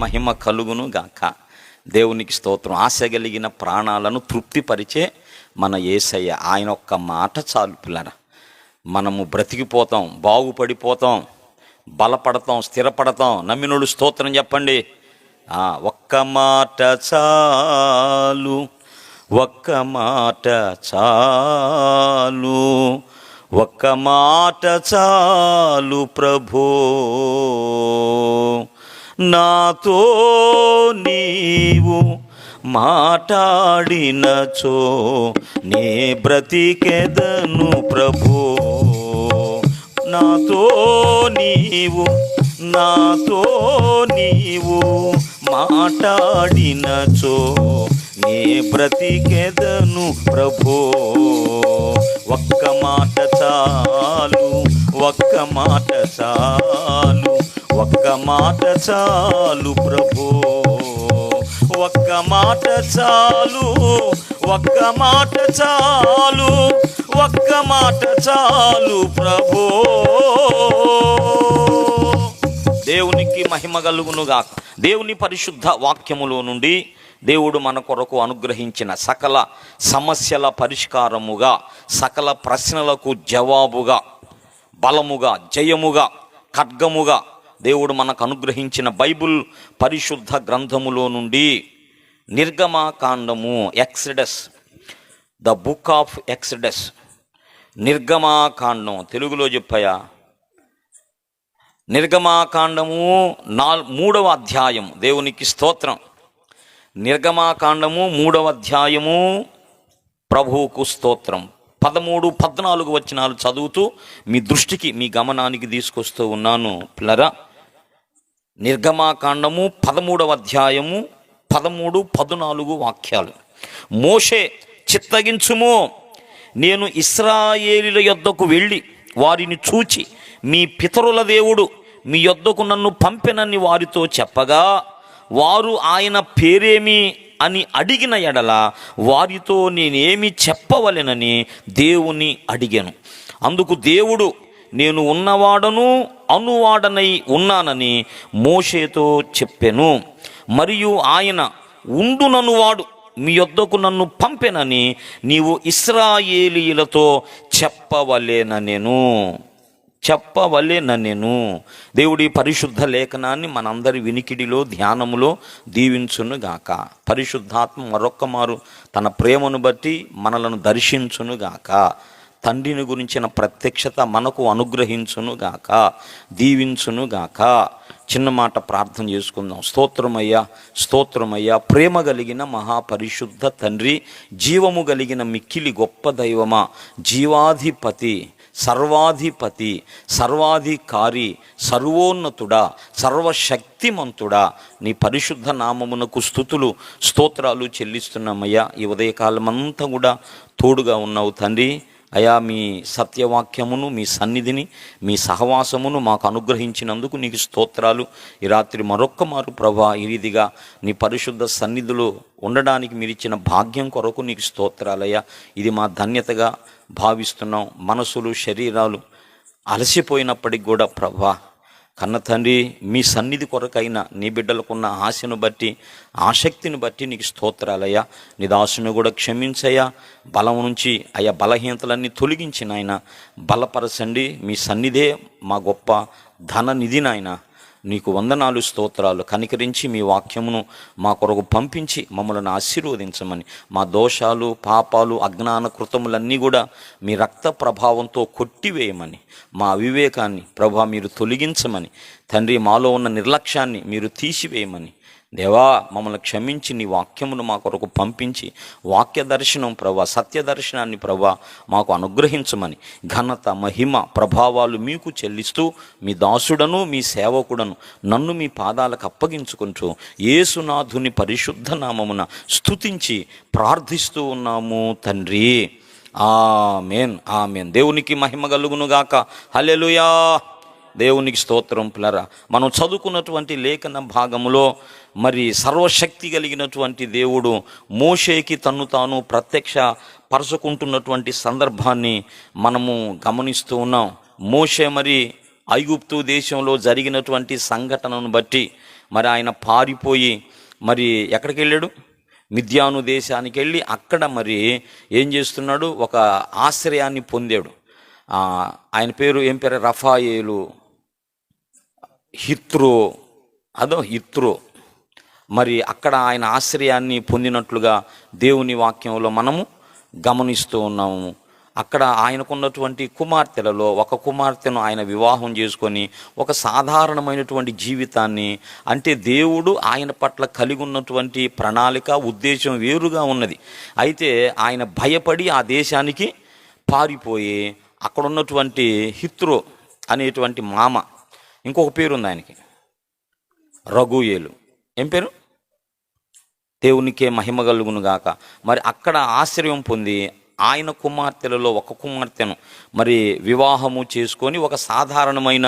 మహిమ కలుగును గాక. దేవునికి స్తోత్రం. ఆశ కలిగిన ప్రాణాలను తృప్తిపరిచే మన యేసయ్య. ఆయన ఒక్క మాట చాలు పిల్లరా, మనము బ్రతికిపోతాం, బాగుపడిపోతాం, బలపడతాం, స్థిరపడతాం. నమ్మినోడు స్తోత్రం చెప్పండి. ఒక్క మాట చాలు, ఒక్క మాట చాలు, ఒక్క మాట చాలు ప్రభో, నాతో నీవు మాట్లాడినచో నే బ్రతికెదను ప్రభో. నాతో నీవు మాట్లాడినచో నే బ్రతికెదను ప్రభో. ఒక్క మాట చాలు, ఒక్క మాట చాలు, ఒక్క మాట చాలు ప్రభో. ఒక్క మాట చాలు, ఒక్క మాట చాలు, ఒక్క మాట చాలు ప్రభో. దేవునికి మహిమ కలుగునుగాక. దేవుని పరిశుద్ధ వాక్యములో నుండి దేవుడు మన కొరకు అనుగ్రహించిన సకల సమస్యల పరిష్కారముగా, సకల ప్రశ్నలకు జవాబుగా, బలముగా, జయముగా, ఖడ్గముగా దేవుడు మనకు అనుగ్రహించిన బైబిల్ పరిశుద్ధ గ్రంథములో నుండి నిర్గమాకాండము, Exodus, the book of Exodus, నిర్గమాకాండం తెలుగులో చెప్పాయా? నిర్గమాకాండము 3వ అధ్యాయం. దేవునికి స్తోత్రం. నిర్గమాకాండము 3వ అధ్యాయము. ప్రభువుకు స్తోత్రం. 13, 14 వచనాలు చదువుతూ మీ దృష్టికి, మీ గమనానికి తీసుకొస్తూ ఉన్నాను పిల్లరా. నిర్గమాకాండము 13వ అధ్యాయము 13, 14 వాక్యాలు. మోషే, చిత్తగించుము, నేను ఇశ్రాయేలీయుల యొద్దకు వెళ్ళి వారిని చూచి మీ పితరుల దేవుడు మీ యొద్దకు నన్ను పంపెనని వారితో చెప్పగా, వారు ఆయన పేరేమి అని అడిగిన ఎడల వారితో నేనేమి చెప్పవలెనని దేవుని అడిగాను. అందుకు దేవుడు, నేను ఉన్నవాడను అనువాడనై ఉన్నానని మోషేతో చెప్పెను. మరియు ఆయన, ఉండుననువాడు మీ యొద్దకు నన్ను పంపెనని నీవు ఇశ్రాయేలీయులతో చెప్పవలెననెను. దేవుడి పరిశుద్ధ లేఖనాన్ని మనందరి వినికిడిలో, ధ్యానములో దీవించునుగాక. పరిశుద్ధాత్మ మరొక్క మారు తన ప్రేమను బట్టి మనలను దర్శించునుగాక. తండ్రిని గురించిన ప్రత్యక్షత మనకు అనుగ్రహించునుగాక, దీవించునుగాక. చిన్న మాట ప్రార్థన చేసుకుందాం. స్తోత్రమయ్యా, స్తోత్రమయ్యా. ప్రేమ కలిగిన మహాపరిశుద్ధ తండ్రి, జీవము కలిగిన మిక్కిలి గొప్ప దైవమా, జీవాధిపతి, సర్వాధిపతి, సర్వాధికారి, సర్వోన్నతుడా, సర్వశక్తిమంతుడా, నీ పరిశుద్ధ నామమునకు స్తుతులు, స్తోత్రాలు చెల్లిస్తున్నామయ్యా. ఈ ఉదయకాలమంతా కూడా తోడుగా ఉన్నావు తండ్రి. అయా, మీ సత్యవాక్యమును, మీ సన్నిధిని, మీ సహవాసమును మాకు అనుగ్రహించినందుకు నీకు స్తోత్రాలు. ఈ రాత్రి మరొక్క మారు ప్రభా, ఈ రీతిగా నీ పరిశుద్ధ సన్నిధిలో ఉండడానికి మీరు ఇచ్చిన భాగ్యం కొరకు నీకు స్తోత్రాలయ్యా. ఇది మా ధన్యతగా భావిస్తున్నాం. మనసులు, శరీరాలు అలసిపోయినప్పటికి కూడా ప్రభా, కన్న తండ్రి, మీ సన్నిధి కొరకైనా నీ బిడ్డలకున్న ఆశను బట్టి, ఆసక్తిని బట్టి నీకు స్తోత్రాలయ్యా. నీ దాసుని కూడా క్షమించయ్యా. బలం నుంచి అయ్యా బలహీనతలన్నీ తొలగించిన ఆయన బలపరచండి. మీ సన్నిధే మా గొప్ప ధన నిధి నాయన. నీకు వందనాలు, స్తోత్రాలు. కనికరించి మీ వాక్యమును మా కొరకు పంపించి మమ్మల్ని ఆశీర్వదించమని, మా దోషాలు, పాపాలు, అజ్ఞాన కృతములన్నీ కూడా మీ రక్త ప్రభావంతో కొట్టివేయమని, మా అవివేకాన్ని ప్రభా మీరు తొలగించమని, తండ్రి మాలో ఉన్న నిర్లక్ష్యాన్ని మీరు తీసివేయమని, దేవా మమ్మల్ని క్షమించి నీ వాక్యమును మా కొరకు పంపించి వాక్య దర్శనం ప్రభా, సత్య దర్శనాన్ని ప్రభా మాకు అనుగ్రహించమని, ఘనత, మహిమ, ప్రభావాలు మీకు చెల్లిస్తూ మీ దాసుడను, మీ సేవకుడను నన్ను మీ పాదాలకు అప్పగించుకుంటూ యేసునాథుని పరిశుద్ధ నామమున స్తుతించి ప్రార్థిస్తూ ఉన్నాము తండ్రి. ఆమేన్, ఆమేన్. దేవునికి మహిమ కలుగునుగాక. హల్లెలూయా. దేవునికి స్తోత్రం. పిల్లరా, మనం చదువుకున్నటువంటి లేఖన భాగములో మరి సర్వశక్తి కలిగినటువంటి దేవుడు మోషేకి తన్ను తాను ప్రత్యక్ష పరచుకుంటున్నటువంటి సందర్భాన్ని మనము గమనిస్తూ ఉన్నాం. మోషే మరి ఐగుప్తు దేశంలో జరిగినటువంటి సంఘటనను బట్టి మరి ఆయన పారిపోయి మరి ఎక్కడికి వెళ్ళాడు? మిద్యాను దేశానికి వెళ్ళి అక్కడ మరి ఏం చేస్తున్నాడు? ఒక ఆశ్రయాన్ని పొందాడు. ఆయన పేరు ఏం పేరు? రఫాయేలు, హిత్రో. మరి అక్కడ ఆయన ఆశ్రయాన్ని పొందినట్లుగా దేవుని వాక్యంలో మనము గమనిస్తూ ఉన్నాము. అక్కడ ఆయనకున్నటువంటి కుమార్తెలలో ఒక కుమార్తెను ఆయన వివాహం చేసుకొని ఒక సాధారణమైనటువంటి జీవితాన్ని, అంటే దేవుడు ఆయన పట్ల కలిగి ఉన్నటువంటి ప్రణాళిక, ఉద్దేశం వేరుగా ఉన్నది. అయితే ఆయన భయపడి ఆ దేశానికి పారిపోయి అక్కడ ఉన్నటువంటి హిత్రో అనేటువంటి మామ, ఇంకొక పేరుంది ఆయనకి, రఘుయేలు. ఏం పేరు? దేవునికే మహిమ కలుగును గాక. మరి అక్కడ ఆశ్రయం పొంది ఆయన కుమార్తెలలో ఒక కుమార్తెను మరి వివాహము చేసుకొని ఒక సాధారణమైన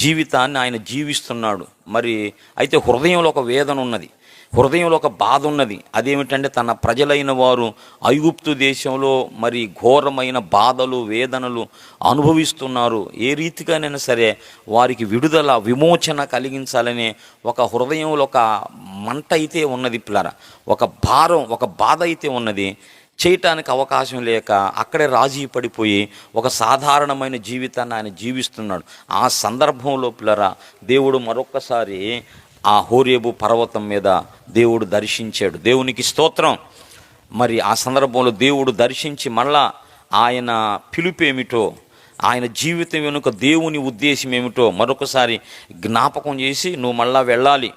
జీవితాన్ని ఆయన జీవిస్తున్నాడు. మరి అయితే హృదయంలో ఒక వేదన ఉన్నది, హృదయంలో ఒక బాధ ఉన్నది. అదేమిటంటే తన ప్రజలైన వారు ఐగుప్తు దేశంలో మరి ఘోరమైన బాధలు, వేదనలు అనుభవిస్తున్నారు. ఏ రీతిగానైనా సరే వారికి విడుదల, విమోచన కలిగించాలనే ఒక హృదయంలో ఒక మంట అయితే ఉన్నది పిల్లరా, ఒక భారం, ఒక బాధ అయితే ఉన్నది. చేయటానికి అవకాశం లేక అక్కడే రాజీ పడిపోయి ఒక సాధారణమైన జీవితాన్ని ఆయన జీవిస్తున్నాడు. ఆ సందర్భంలో పిల్లరా దేవుడు మరొక్కసారి ఆ హోరేబు పర్వతం మీద దేవుడు దర్శించాడు. దేవునికి స్తోత్రం. మరి ఆ సందర్భంలో దేవుడు దర్శించి మళ్ళా ఆయన పిలుపేమిటో, ఆయన జీవితం వెనుక దేవుని ఉద్దేశం ఏమిటో మరొకసారి జ్ఞాపకం చేసి, నువ్వు మళ్ళా వెళ్ళాలి,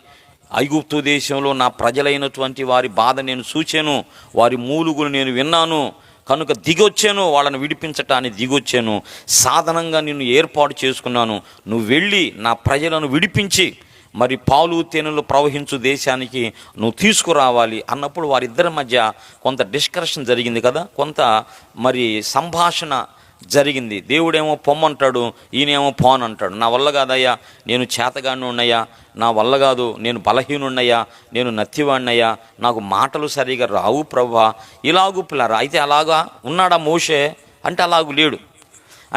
ఐగుప్తు దేశంలో నా ప్రజలైనటువంటి వారి బాధ నేను చూచాను, వారి మూలుగులు నేను విన్నాను, కనుక దిగొచ్చాను, వాళ్ళని విడిపించటానికి దిగొచ్చాను, సాధనంగా నిన్ను ఏర్పాటు చేసుకున్నాను, నువ్వు వెళ్ళి నా ప్రజలను విడిపించి మరి పాలు తేనెలు ప్రవహించు దేశానికి నువ్వు తీసుకురావాలి అన్నప్పుడు వారిద్దరి మధ్య కొంత డిస్కషన్ జరిగింది కదా, కొంత మరి సంభాషణ జరిగింది. దేవుడేమో పొమ్మంటాడు, ఈయనేమో పోనంటాడు. నా వల్ల కాదయ్యా, నేను చేతగాను ఉన్నాయా, నా వల్ల కాదు, నేను బలహీనున్నయ్యా, నేను నత్తివాడినయ్యా, నాకు మాటలు సరిగా రావు ప్రభువా, ఇలాగూ పిల్లరా. అయితే అలాగా ఉన్నాడా మోషే అంటే? అలాగూ లేడు.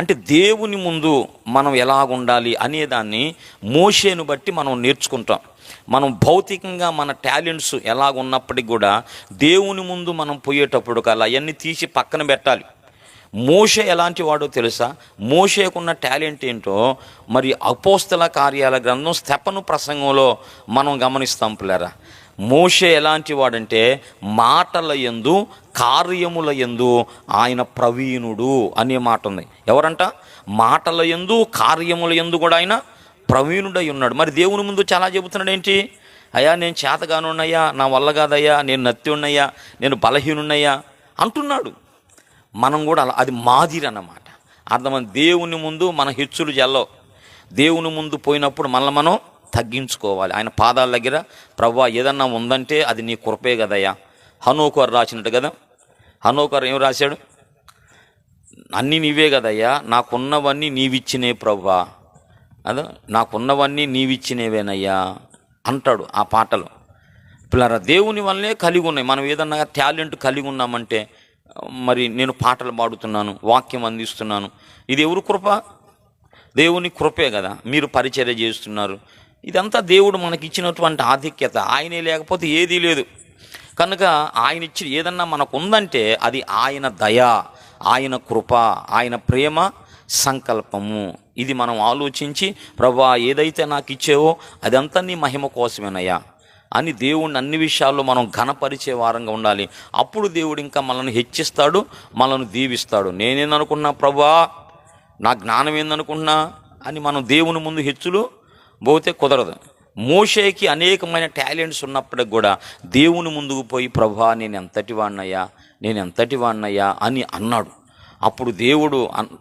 అంటే దేవుని ముందు మనం ఎలాగుండాలి అనేదాన్ని మోషేను బట్టి మనం నేర్చుకుంటాం. మనం భౌతికంగా మన టాలెంట్స్ ఎలాగున్నప్పటికి కూడా దేవుని ముందు మనం పోయేటప్పుడు కల్లా అవన్నీ తీసి పక్కన పెట్టాలి. మోషే ఎలాంటి వాడో తెలుసా? మోషేకున్న టాలెంట్ ఏంటో మరి అపోస్తల కార్యాల గ్రంథం స్తెఫను ప్రసంగంలో మనం గమనిస్తాం పిల్లరా. మోషే ఎలాంటి వాడంటే మాటల యందు, కార్యముల యందు ఆయన ప్రవీణుడు అనే మాట ఉంది. ఎవరంట? మాటల యందు, కార్యముల యందు కూడా ఆయన ప్రవీణుడై ఉన్నాడు. మరి దేవుని ముందు చాలా చెబుతున్నాడు ఏంటి? అయ్యా నేను చేతగానున్నయ్యా, నా వల్ల కాదయ్యా, నేను నత్తి ఉన్నయ్యా, నేను బలహీనున్నయ్యా అంటున్నాడు. మనం కూడా అలా, అది మాదిరి అన్నమాట. అర్థమని దేవుని ముందు మన హెచ్చులు జల్లవు. దేవుని ముందు పోయినప్పుడు మనల్ని మనం తగ్గించుకోవాలి. ఆయన పాదాల దగ్గర, ప్రభువా ఏదన్నా ఉందంటే అది నీ కృపే కదయ్యా. హనోకర్ రాసినట్టు కదా, హనోకర్ ఏం రాశాడు? అన్నీ నీవే కదయ్యా, నాకున్నవన్నీ నీవిచ్చినే ప్రభువా, అదే నాకున్నవన్నీ నీవిచ్చినేవేనయ్యా అంటాడు ఆ పాటలో. పిల్లరా దేవుని వల్లనే కలిగి ఉన్నాయి. మనం ఏదన్నా టాలెంట్ కలిగి ఉన్నామంటే, మరి నేను పాటలు పాడుతున్నాను, వాక్యం అందిస్తున్నాను, ఇది ఎవరు కృప? దేవుని కృపే కదా. మీరు పరిచర్య చేస్తున్నారు, ఇదంతా దేవుడు మనకి ఇచ్చినటువంటి ఆధిక్యత. ఆయనే లేకపోతే ఏదీ లేదు. కనుక ఆయన ఇచ్చి ఏదన్నా మనకు ఉందంటే అది ఆయన దయ, ఆయన కృప, ఆయన ప్రేమ సంకల్పము. ఇది మనం ఆలోచించి, ప్రభువా ఏదైతే నాకు ఇచ్చేవో అదంతా నీ మహిమ కోసమేనయ్యా అని దేవుడిని అన్ని విషయాల్లో మనం ఘనపరిచే వారంగా ఉండాలి. అప్పుడు దేవుడు ఇంకా మనల్ని హెచ్చిస్తాడు, మనల్ని దీవిస్తాడు. నేనేందనుకున్నా ప్రభువా, నా జ్ఞానం ఏందనుకున్నా అని మనం దేవుని ముందు హెచ్చులు పోతే కుదరదు. మోషేకి అనేకమైన టాలెంట్స్ ఉన్నప్పటికి కూడా దేవుని ముందుకు పోయి ప్రభువా నేను ఎంతటి వాడినయ్యా అని అన్నాడు. అప్పుడు దేవుడు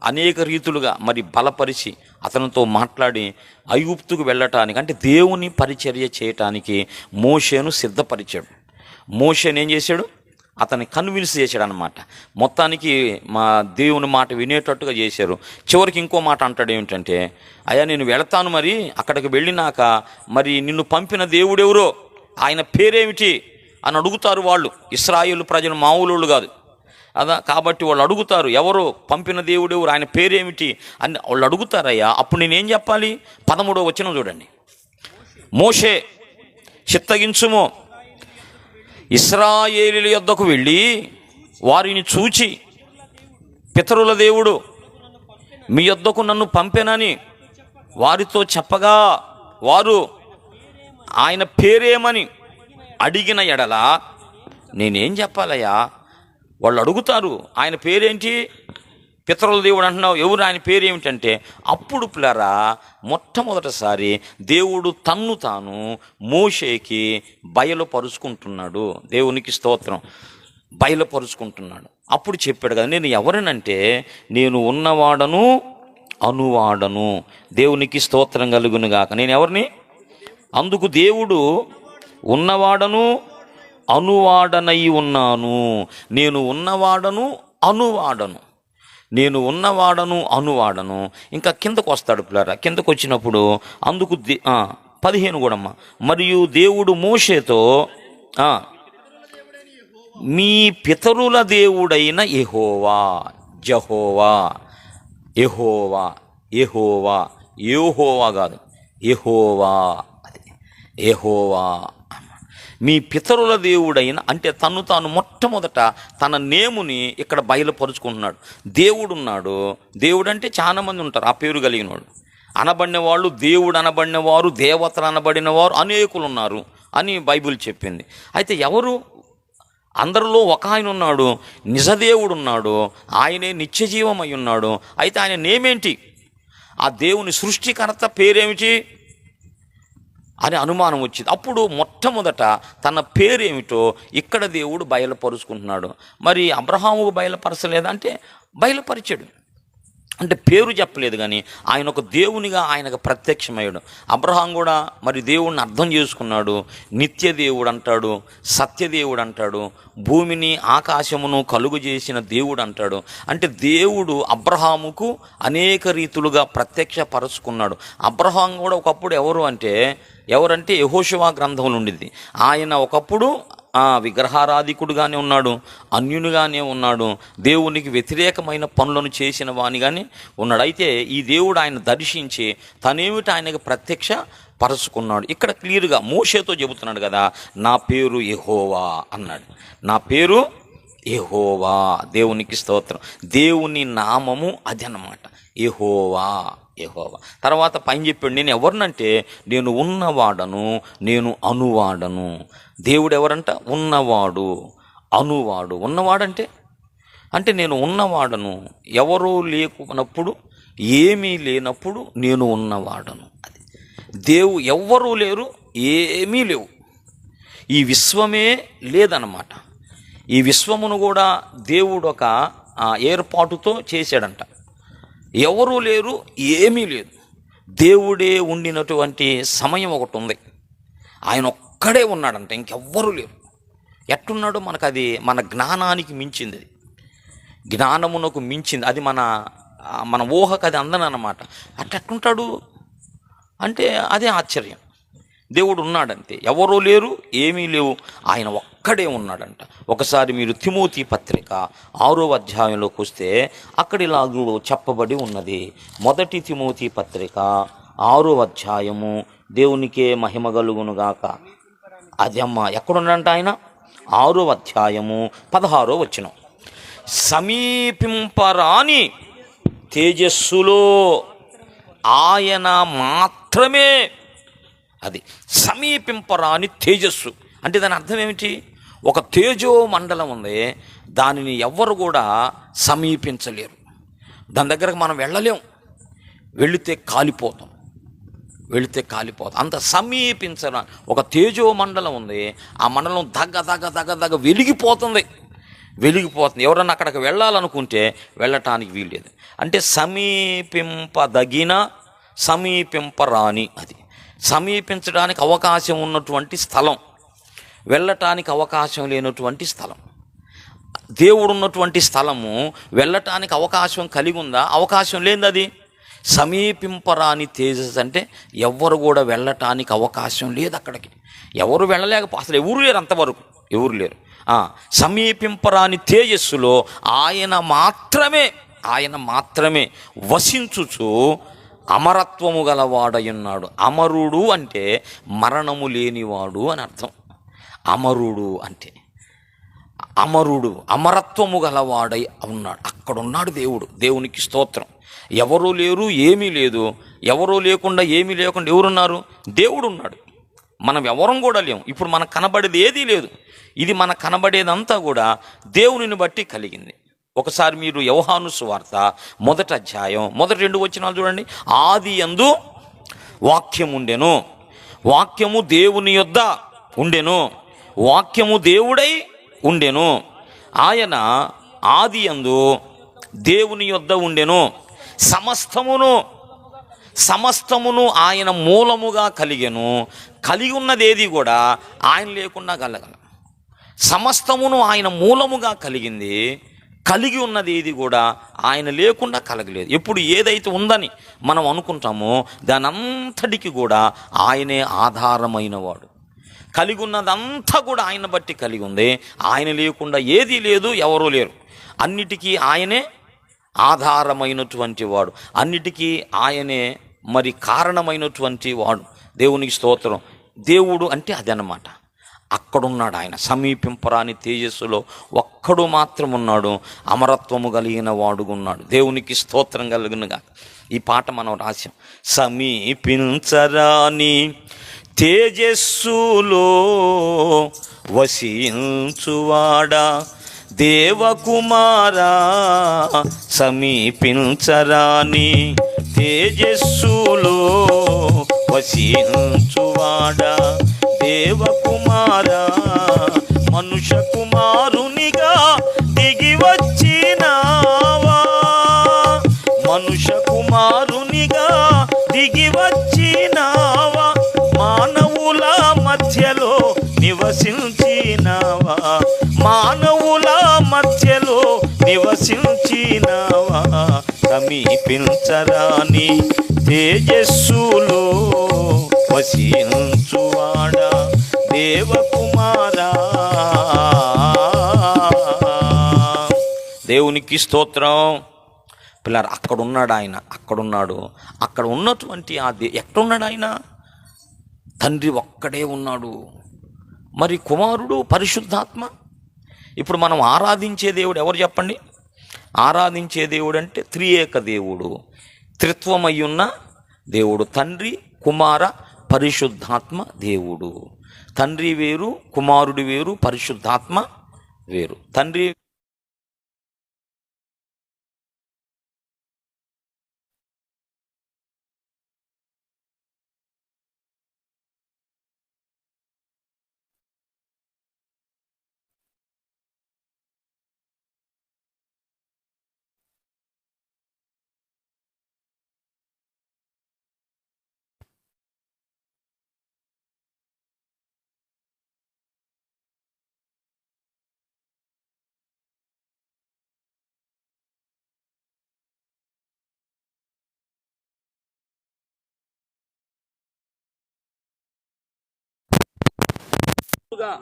అనేక రీతులుగా మరి బలపరిచి అతనితో మాట్లాడి ఐగుప్తుకు వెళ్ళటానికి, అంటే దేవుని పరిచర్య చేయటానికి మోషేను సిద్ధపరిచాడు. మోషేను ఏం చేశాడు? అతన్ని కన్విన్స్ చేశాడు అనమాట. మొత్తానికి మా దేవుని మాట వినేటట్టుగా చేశారు. చివరికి ఇంకో మాట అంటాడు ఏమిటంటే, అయ్యా నేను వెళతాను, మరి అక్కడికి వెళ్ళినాక మరి నిన్ను పంపిన దేవుడెవరో, ఆయన పేరేమిటి అని అడుగుతారు వాళ్ళు. ఇశ్రాయేలు ప్రజలు మామూలు కాదు అదా, కాబట్టి వాళ్ళు అడుగుతారు, ఎవరు పంపిన దేవుడెవరు, ఆయన పేరేమిటి అని వాళ్ళు అడుగుతారయ్యా. అప్పుడు నేనేం చెప్పాలి? 13వ వచనం చూడండి. మోషే చిత్తగించుము. ఇశ్రాయేలీయుల యొద్దకు వెళ్ళి వారిని చూచి, పితరుల దేవుడు మీ యొద్దకు నన్ను పంపెనని వారితో చెప్పగా, వారు ఆయన పేరేమని అడిగిన ఎడల నేనేం చెప్పాలయ్యా? వాళ్ళు అడుగుతారు, ఆయన పేరేంటి? పితరుల దేవుడు అంటున్నావు, ఎవరు ఆయన పేరు ఏమిటంటే, అప్పుడు పిల్లరా మొట్టమొదటిసారి దేవుడు తన్ను తాను మోషేకి బయలుపరుచుకుంటున్నాడు. దేవునికి స్తోత్రం. బయలుపరుచుకుంటున్నాడు. అప్పుడు చెప్పాడు కదా, నేను ఎవరినంటే నేను ఉన్నవాడను అనువాడను. దేవునికి స్తోత్రం కలుగును గాక. నేను ఎవరిని? అందుకు దేవుడు ఉన్నవాడను అనువాడనై ఉన్నాను. నేను ఉన్నవాడను అనువాడను. నేను ఉన్నవాడను అనువాడను. ఇంకా కిందకు వస్తాడు పిల్లరా. కిందకు వచ్చినప్పుడు అందుకు 15 కూడమ్మ. మరియు దేవుడు మోషేతో మీ పితరుల దేవుడైన యెహోవా, జెహోవా, యెహోవా, యెహోవా, యెహోవా కాదు, యెహోవా, అది యెహోవా, మీ పితరుల దేవుడైన, అంటే తను తాను మొట్టమొదట తన నేముని ఇక్కడ బయలుపరుచుకుంటున్నాడు. దేవుడు ఉన్నాడు. దేవుడు అంటే చాలామంది ఉంటారు ఆ పేరు కలిగిన వాడు. అనబడిన వాళ్ళు, దేవుడు అనబడిన వారు, దేవతలు అనబడిన వారు అనేకులు ఉన్నారు అని బైబిల్ చెప్పింది. అయితే ఎవరు? అందరిలో ఒక ఆయన ఉన్నాడు, నిజదేవుడు ఉన్నాడు, ఆయనే నిత్యజీవమై ఉన్నాడు. అయితే ఆయన నేమేంటి? ఆ దేవుని సృష్టికర్త పేరేమిటి అని అనుమానం వచ్చింది. అప్పుడు మొట్టమొదట తన పేరేమిటో ఇక్కడ దేవుడు బయలుపరుచుకుంటున్నాడు. మరి అబ్రహాముకు బయలుపరచలేదా అంటే బయలుపరిచాడు. అంటే పేరు చెప్పలేదు, కానీ ఆయన ఒక దేవునిగా ఆయనకు ప్రత్యక్షమయ్యాడు. అబ్రహాం కూడా మరి దేవుడిని అర్థం చేసుకున్నాడు. నిత్య దేవుడు అంటాడు, సత్యదేవుడు అంటాడు, భూమిని ఆకాశమును కలుగు చేసిన దేవుడు అంటాడు. అంటే దేవుడు అబ్రహాముకు అనేక రీతులుగా ప్రత్యక్షపరుచుకున్నాడు. అబ్రహాం కూడా ఒకప్పుడు ఎవరంటే యెహోషువ గ్రంథంలో ఉండింది. ఆయన ఒకప్పుడు విగ్రహారాధికుడుగానే ఉన్నాడు, అన్యునిగానే ఉన్నాడు, దేవునికి వ్యతిరేకమైన పనులను చేసిన వానిగానే ఉన్నాడు. అయితే ఈ దేవుడు ఆయన దర్శించి తనేమిటి ఆయనకు ప్రత్యక్ష పరుచుకున్నాడు. ఇక్కడ క్లియర్గా మోషేతో చెబుతున్నాడు కదా, నా పేరు యెహోవా అన్నాడు. నా పేరు యెహోవా. దేవునికి స్తోత్రం. దేవుని నామము అది అన్నమాట, యెహోవా, యెహోవా. తర్వాత పైన చెప్పాడు, నేను ఎవరినంటే నేను ఉన్నవాడను, నేను అనువాడను. దేవుడు ఎవరంట? ఉన్నవాడు, అనువాడు. ఉన్నవాడంటే నేను ఉన్నవాడను, ఎవరూ లేకున్నప్పుడు, ఏమీ లేనప్పుడు నేను ఉన్నవాడను. అది ఎవ్వరూ లేరు, ఏమీ లేవు, ఈ విశ్వమే లేదన్నమాట. ఈ విశ్వమును కూడా దేవుడు ఒక ఏర్పాటుతో చేశాడంట. ఎవరూ లేరు, ఏమీ లేదు, దేవుడే ఉండినటువంటి సమయం ఒకటి ఉంది. ఆయన ఒక్కడే ఉన్నాడంట, ఇంకెవ్వరూ లేరు. ఎట్టున్నాడో మనకు అది మన జ్ఞానానికి మించింది, అది జ్ఞానమునకు మించింది, అది మన ఊహకు అది అందనన్నమాట. ఎట్టుంటాడు అంటే అదే ఆశ్చర్యం. దేవుడు ఉన్నాడంతే, ఎవరూ లేరు, ఏమీ లేవు, ఆయన ఒక్కడే ఉన్నాడంట. ఒకసారి మీరు తిమోతి పత్రిక 6వ అధ్యాయంలోకి వస్తే అక్కడ ఇలాగూ చెప్పబడి ఉన్నది. 1 తిమోతి పత్రిక 6వ అధ్యాయము, దేవునికే మహిమ కలుగునుగాక. అది ఎక్కడున్నాడంట ఆయన? 6వ అధ్యాయము 16వ వచనం. సమీపింపరాని తేజస్సులో ఆయన మాత్రమే, అది సమీపింపరాని తేజస్సు అంటే దాని అర్థం ఏమిటి? ఒక తేజో మండలం ఉంది, దానిని ఎవ్వరు కూడా సమీపించలేరు. దాని దగ్గరకు మనం వెళ్ళలేం, వెళితే కాలిపోతాం. అంత సమీపించరా. ఒక తేజో మండలం ఉంది, ఆ మండలం దగ్గ వెలిగిపోతుంది. ఎవరన్నా అక్కడికి వెళ్ళాలనుకుంటే వెళ్ళటానికి వీల్లేదు. అంటే సమీపింపదగిన, సమీపింపరాని, అది సమీపించడానికి అవకాశం ఉన్నటువంటి స్థలం, వెళ్ళటానికి అవకాశం లేనటువంటి స్థలం. దేవుడు ఉన్నటువంటి స్థలము వెళ్ళటానికి అవకాశం కలిగి ఉందా? అవకాశం లేనిది. అది సమీపింపరాని తేజస్ అంటే ఎవ్వరు కూడా వెళ్ళటానికి అవకాశం లేదు అక్కడికి. ఎవరు అసలు ఎవరు లేరు, అంతవరకు ఎవరు లేరు. సమీపింపరాని తేజస్సులో ఆయన మాత్రమే వసించుచు అమరత్వము గలవాడయున్నాడు. అమరుడు అంటే మరణము లేనివాడు అని అర్థం. అమరుడు అంటే అమరుడు, అమరత్వము గలవాడై ఉన్నాడు. అక్కడున్నాడు దేవుడు. దేవునికి స్తోత్రం. ఎవరూ లేరు, ఏమీ లేదు. ఎవరూ లేకుండా ఏమీ లేకుండా ఎవరున్నారు? దేవుడు ఉన్నాడు. మనం ఎవరం కూడా లేము. ఇప్పుడు మనకు కనబడేది ఏదీ లేదు. ఇది మనకు కనబడేదంతా కూడా దేవునిని బట్టి కలిగింది. ఒకసారి మీరు యోహాను సువార్త 1వ అధ్యాయం 1-2 వచనాలు చూడండి. ఆది యందు వాక్యం ఉండెను, వాక్యము దేవుని యొద్ద ఉండెను, వాక్యము దేవుడై ఉండెను, ఆయన ఆది యందు దేవుని యొద్ద ఉండెను, సమస్తమును ఆయన మూలముగా కలిగెను. కలిగి ఉన్నదేది కూడా ఆయన లేకుండా కలగల. సమస్తమును ఆయన మూలముగా కలిగింది. కలిగి ఉన్నది ఏది కూడా ఆయన లేకుండా కలగలేదు. ఎప్పుడు ఏదైతే ఉందని మనం అనుకుంటామో దాని అంతటికి కూడా ఆయనే ఆధారమైన వాడు. కలిగి ఉన్నదంతా కూడా ఆయన బట్టి కలిగి ఉంది. ఆయన లేకుండా ఏదీ లేదు, ఎవరూ లేరు. అన్నిటికీ ఆయనే ఆధారమైనటువంటి వాడు, అన్నిటికీ ఆయనే మరి కారణమైనటువంటి వాడు. దేవునికి స్తోత్రం. దేవుడు అంటే అదనమాట. అక్కడున్నాడు ఆయన, సమీపింపరాని తేజస్సులో ఒక్కడు మాత్రం ఉన్నాడు, అమరత్వము కలిగిన వాడుగున్నాడు. దేవునికి స్తోత్రం కలుగునుగా. ఈ పాట మనం రాశాం. సమీపించరాని తేజస్సులో వసించువాడా దేవకుమారా, సమీపించరాని తేజస్సులో వసించువాడా దేవకుమారా, మనుష్య కుమారునిగా దిగి వచ్చినావా, మనుష్య కుమారునిగా దిగి వచ్చినావా, మానవుల మధ్యలో నివసించినావా, మానవుల మధ్యలో నివసించినావా, సమీపించరాని తేజస్సులో వసించువాడా దేవకుమారా. దేవునికి స్తోత్రం. పిల్లలు, అక్కడున్నాడు ఆయన, అక్కడున్నాడు. అక్కడ ఉన్నటువంటి ఎక్కడున్నాడు ఆయన? తండ్రి ఒక్కడే ఉన్నాడు. మరి కుమారుడు, పరిశుద్ధాత్మ. ఇప్పుడు మనం ఆరాధించే దేవుడు ఎవరు చెప్పండి? ఆరాధించే దేవుడు అంటే త్రియేక దేవుడు, త్రిత్వమయ్యున్న దేవుడు. తండ్రి, కుమార, పరిశుద్ధాత్మ దేవుడు. తండ్రి వేరు, కుమారుడు వేరు, పరిశుద్ధాత్మ వేరు. తండ్రి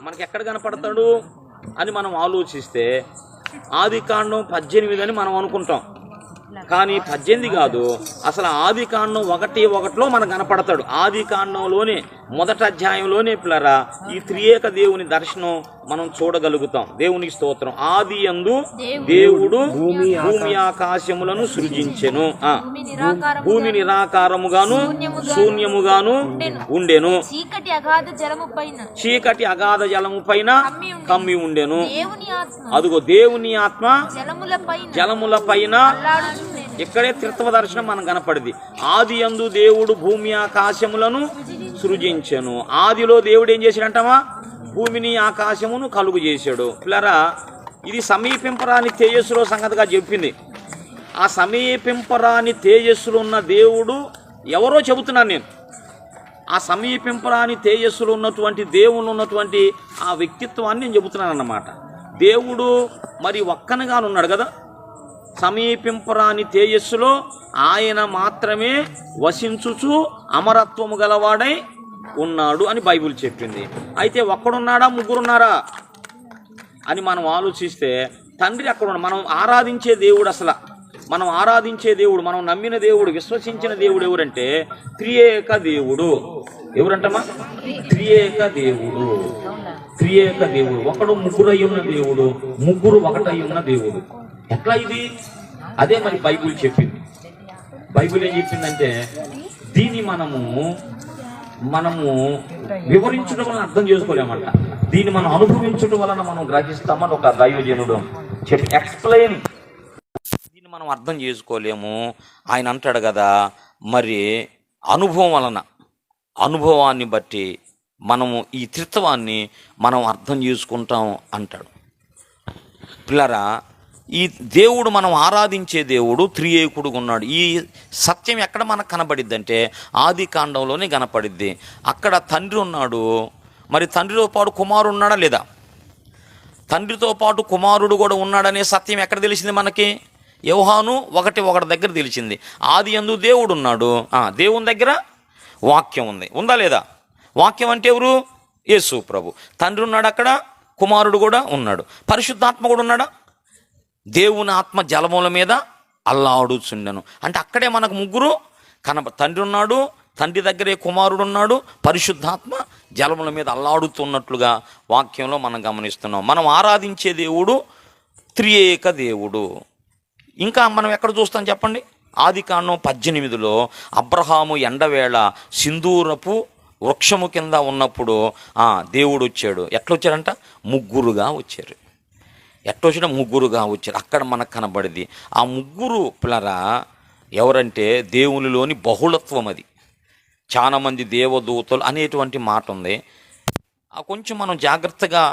మనకి ఎక్కడ కనపడతాడు అని మనం ఆలోచిస్తే ఆదికాండం 18 అని మనం అనుకుంటాం. కానీ 18 కాదు, అసలు ఆదికాండం 1:1లో మనకు కనపడతాడు. ఆదికాండంలోనే 1వ అధ్యాయంలోనే పిల్లరా ఈ త్రియేక దేవుని దర్శనం మనం చూడగలుగుతాం. దేవునికి స్తోత్రం. ఆది యందు దేవుడు భూమి ఆకాశములను సృజించెను. భూమి నిరాకారముగాను శూన్యముగాను ఉండెను, చీకటి అగాధ జలము పైన కమ్మి ఉండెను. అదుగో దేవుని ఆత్మ జలముల పైన. ఇక్కడే త్రిత్వ దర్శనం మనం కనపడింది. ఆది యందు దేవుడు భూమి ఆకాశములను సృజించెను. ఆదిలో దేవుడు ఏం చేశాడంటమా? భూమిని ఆకాశమును కలుగు చేశాడు. పిల్లరా, ఇది సమీపింపరాని తేజస్సులో సంగతిగా చెప్పింది. ఆ సమీపింపరాని తేజస్సులో ఉన్న దేవుడు ఎవరో చెబుతున్నాను నేను. ఆ సమీపింపరాని తేజస్సులో ఉన్నటువంటి దేవుళ్ళు ఉన్నటువంటి ఆ వ్యక్తిత్వాన్ని నేను చెబుతున్నాను అన్నమాట. దేవుడు మరి ఒక్కనగా ఉన్నాడు కదా. సమీపింపరాని తేజస్సులో ఆయన మాత్రమే వసించుచు అమరత్వము గలవాడై ఉన్నాడు అని బైబిల్ చెప్పింది. అయితే ఒక్కడున్నాడా, ముగ్గురున్నారా అని మనం ఆలోచిస్తే తండ్రి అక్కడ ఉన్నాడు. మనం ఆరాధించే దేవుడు అసలు మనం ఆరాధించే దేవుడు, మనం నమ్మిన దేవుడు, విశ్వసించిన దేవుడు ఎవరంటే త్రియేక దేవుడు. ఎవరంటమా? త్రియేక దేవుడు. త్రియేక దేవుడు. ఒకడు ముగ్గురై ఉన్న దేవుడు, ముగ్గురు ఒకటై ఉన్న దేవుడు. ఎట్లా ఇది? అదే మరి బైబిల్ చెప్పింది. బైబిల్ ఏం చెప్పిందంటే దీన్ని మనము వివరించడం వలన అర్థం చేసుకోలేమంట. దీన్ని మనం అనుభవించడం వలన మనం గ్రహిస్తామని ఒక దైవజనుడు చెప్పి ఎక్స్ప్లెయిన్. దీన్ని మనం అర్థం చేసుకోలేము. ఆయన అంటాడు కదా, మరి అనుభవం వలన, అనుభవాన్ని బట్టి మనము ఈ త్రిత్వాన్ని మనం అర్థం చేసుకుంటాం అంటాడు. పిల్లరా, ఈ దేవుడు, మనం ఆరాధించే దేవుడు త్రియేకుడుగా ఉన్నాడు. ఈ సత్యం ఎక్కడ మనకు కనబడిద్ది అంటే ఆది కాండంలోనే కనపడిద్ది. అక్కడ తండ్రి ఉన్నాడు, మరి తండ్రితో పాటు కుమారుడు ఉన్నాడా లేదా? తండ్రితో పాటు కుమారుడు కూడా ఉన్నాడనే సత్యం ఎక్కడ తెలిసింది మనకి? యోహాను 1:1 దగ్గర తెలిసింది. ఆది యందు దేవుడు ఉన్నాడు. దేవుని దగ్గర వాక్యం ఉంది. ఉందా లేదా? వాక్యం అంటే ఎవరు? యేసు ప్రభు. తండ్రి ఉన్నాడు అక్కడ, కుమారుడు కూడా ఉన్నాడు, పరిశుద్ధాత్మ కూడా ఉన్నాడా? దేవుని ఆత్మ జలముల మీద అల్లాడుచుండెను. అంటే అక్కడే మనకు ముగ్గురు తండ్రి ఉన్నాడు, తండ్రి దగ్గరే కుమారుడు ఉన్నాడు, పరిశుద్ధాత్మ జలముల మీద అల్లాడుతున్నట్లుగా వాక్యంలో మనం గమనిస్తున్నాం. మనం ఆరాధించే దేవుడు త్రియేక దేవుడు. ఇంకా మనం ఎక్కడ చూస్తాం చెప్పండి? ఆది కాండం 18లో అబ్రహాము ఎండవేళ సింధూరపు వృక్షము కింద ఉన్నప్పుడు దేవుడు వచ్చాడు. ఎట్లొచ్చారంట? ముగ్గురుగా వచ్చారు. ఎట్టొచ్చినా ముగ్గురుగా వచ్చారు. అక్కడ మనకు కనబడింది. ఆ ముగ్గురు పిల్లరా ఎవరంటే దేవునిలోని బహుళత్వం. అది చాలామంది దేవదూతలు అనేటువంటి మాట ఉంది. కొంచెం మనం జాగ్రత్తగా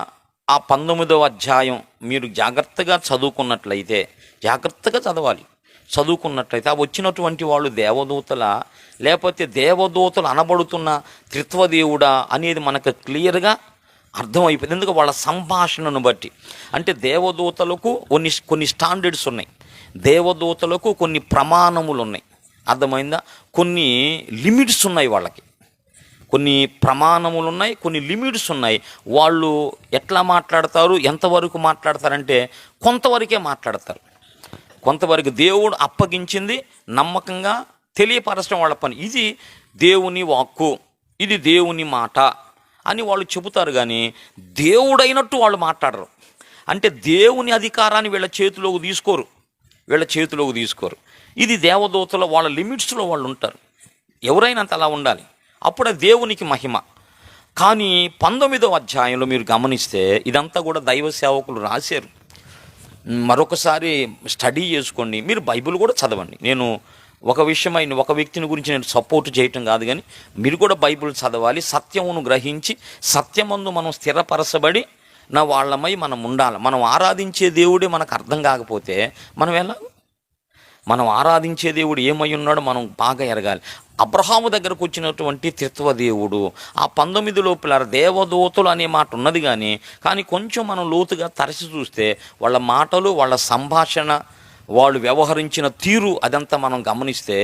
ఆ 19వ అధ్యాయం మీరు జాగ్రత్తగా చదువుకున్నట్లయితే, జాగ్రత్తగా చదువుకున్నట్లయితే ఆ వచ్చినటువంటి వాళ్ళు దేవదూతల, లేకపోతే దేవదూతలు అనబడుతున్న త్రిత్వదేవుడా అనేది మనకు క్లియర్గా అర్థమైపోయింది. ఎందుకు? వాళ్ళ సంభాషణను బట్టి. అంటే దేవదూతలకు కొన్ని స్టాండర్డ్స్ ఉన్నాయి, దేవదూతలకు కొన్ని ప్రమాణములు ఉన్నాయి. అర్థమైందా? కొన్ని లిమిట్స్ ఉన్నాయి, వాళ్ళకి కొన్ని ప్రమాణములు ఉన్నాయి, కొన్ని లిమిట్స్ ఉన్నాయి. వాళ్ళు ఎట్లా మాట్లాడతారు, ఎంతవరకు మాట్లాడతారంటే కొంతవరకే మాట్లాడతారు. కొంతవరకు దేవుడు అప్పగించింది నమ్మకంగా తెలియపరచడం వాళ్ళ పని. ఇది దేవుని వాక్కు, ఇది దేవుని మాట అని వాళ్ళు చెబుతారు. కానీ దేవుడైనట్టు వాళ్ళు మాట్లాడరు. అంటే దేవుని అధికారాన్ని వీళ్ళ చేతిలోకి తీసుకోరు. ఇది దేవదూతల వాళ్ళ లిమిట్స్లో వాళ్ళు ఉంటారు. ఎవరైనా అంత అలా ఉండాలి, అప్పుడే దేవునికి మహిమ. కానీ 19వ అధ్యాయంలో మీరు గమనిస్తే ఇదంతా కూడా దైవ సేవకులు రాశారు. మరొకసారి స్టడీ చేసుకోండి, మీరు బైబిల్ కూడా చదవండి. నేను ఒక విషయమైన ఒక వ్యక్తిని గురించి నేను సపోర్ట్ చేయటం కాదు, కానీ మీరు కూడా బైబిల్ చదవాలి. సత్యమును గ్రహించి సత్యమందు మనం స్థిరపరచబడి నా వాళ్ళమై మనం ఉండాలి. మనం ఆరాధించే దేవుడే మనకు అర్థం కాకపోతే మనం ఆరాధించే దేవుడు ఏమై ఉన్నాడో మనం బాగా ఎరగాలి. అబ్రహాము దగ్గరకు వచ్చినటువంటి త్రిత్వ దేవుడు ఆ 19 లోపల దేవదూతలు అనే మాట ఉన్నది. కానీ కొంచెం మనం లోతుగా తరచి చూస్తే వాళ్ళ మాటలు, వాళ్ళ సంభాషణ, వాళ్ళు వ్యవహరించిన తీరు, అదంతా మనం గమనిస్తే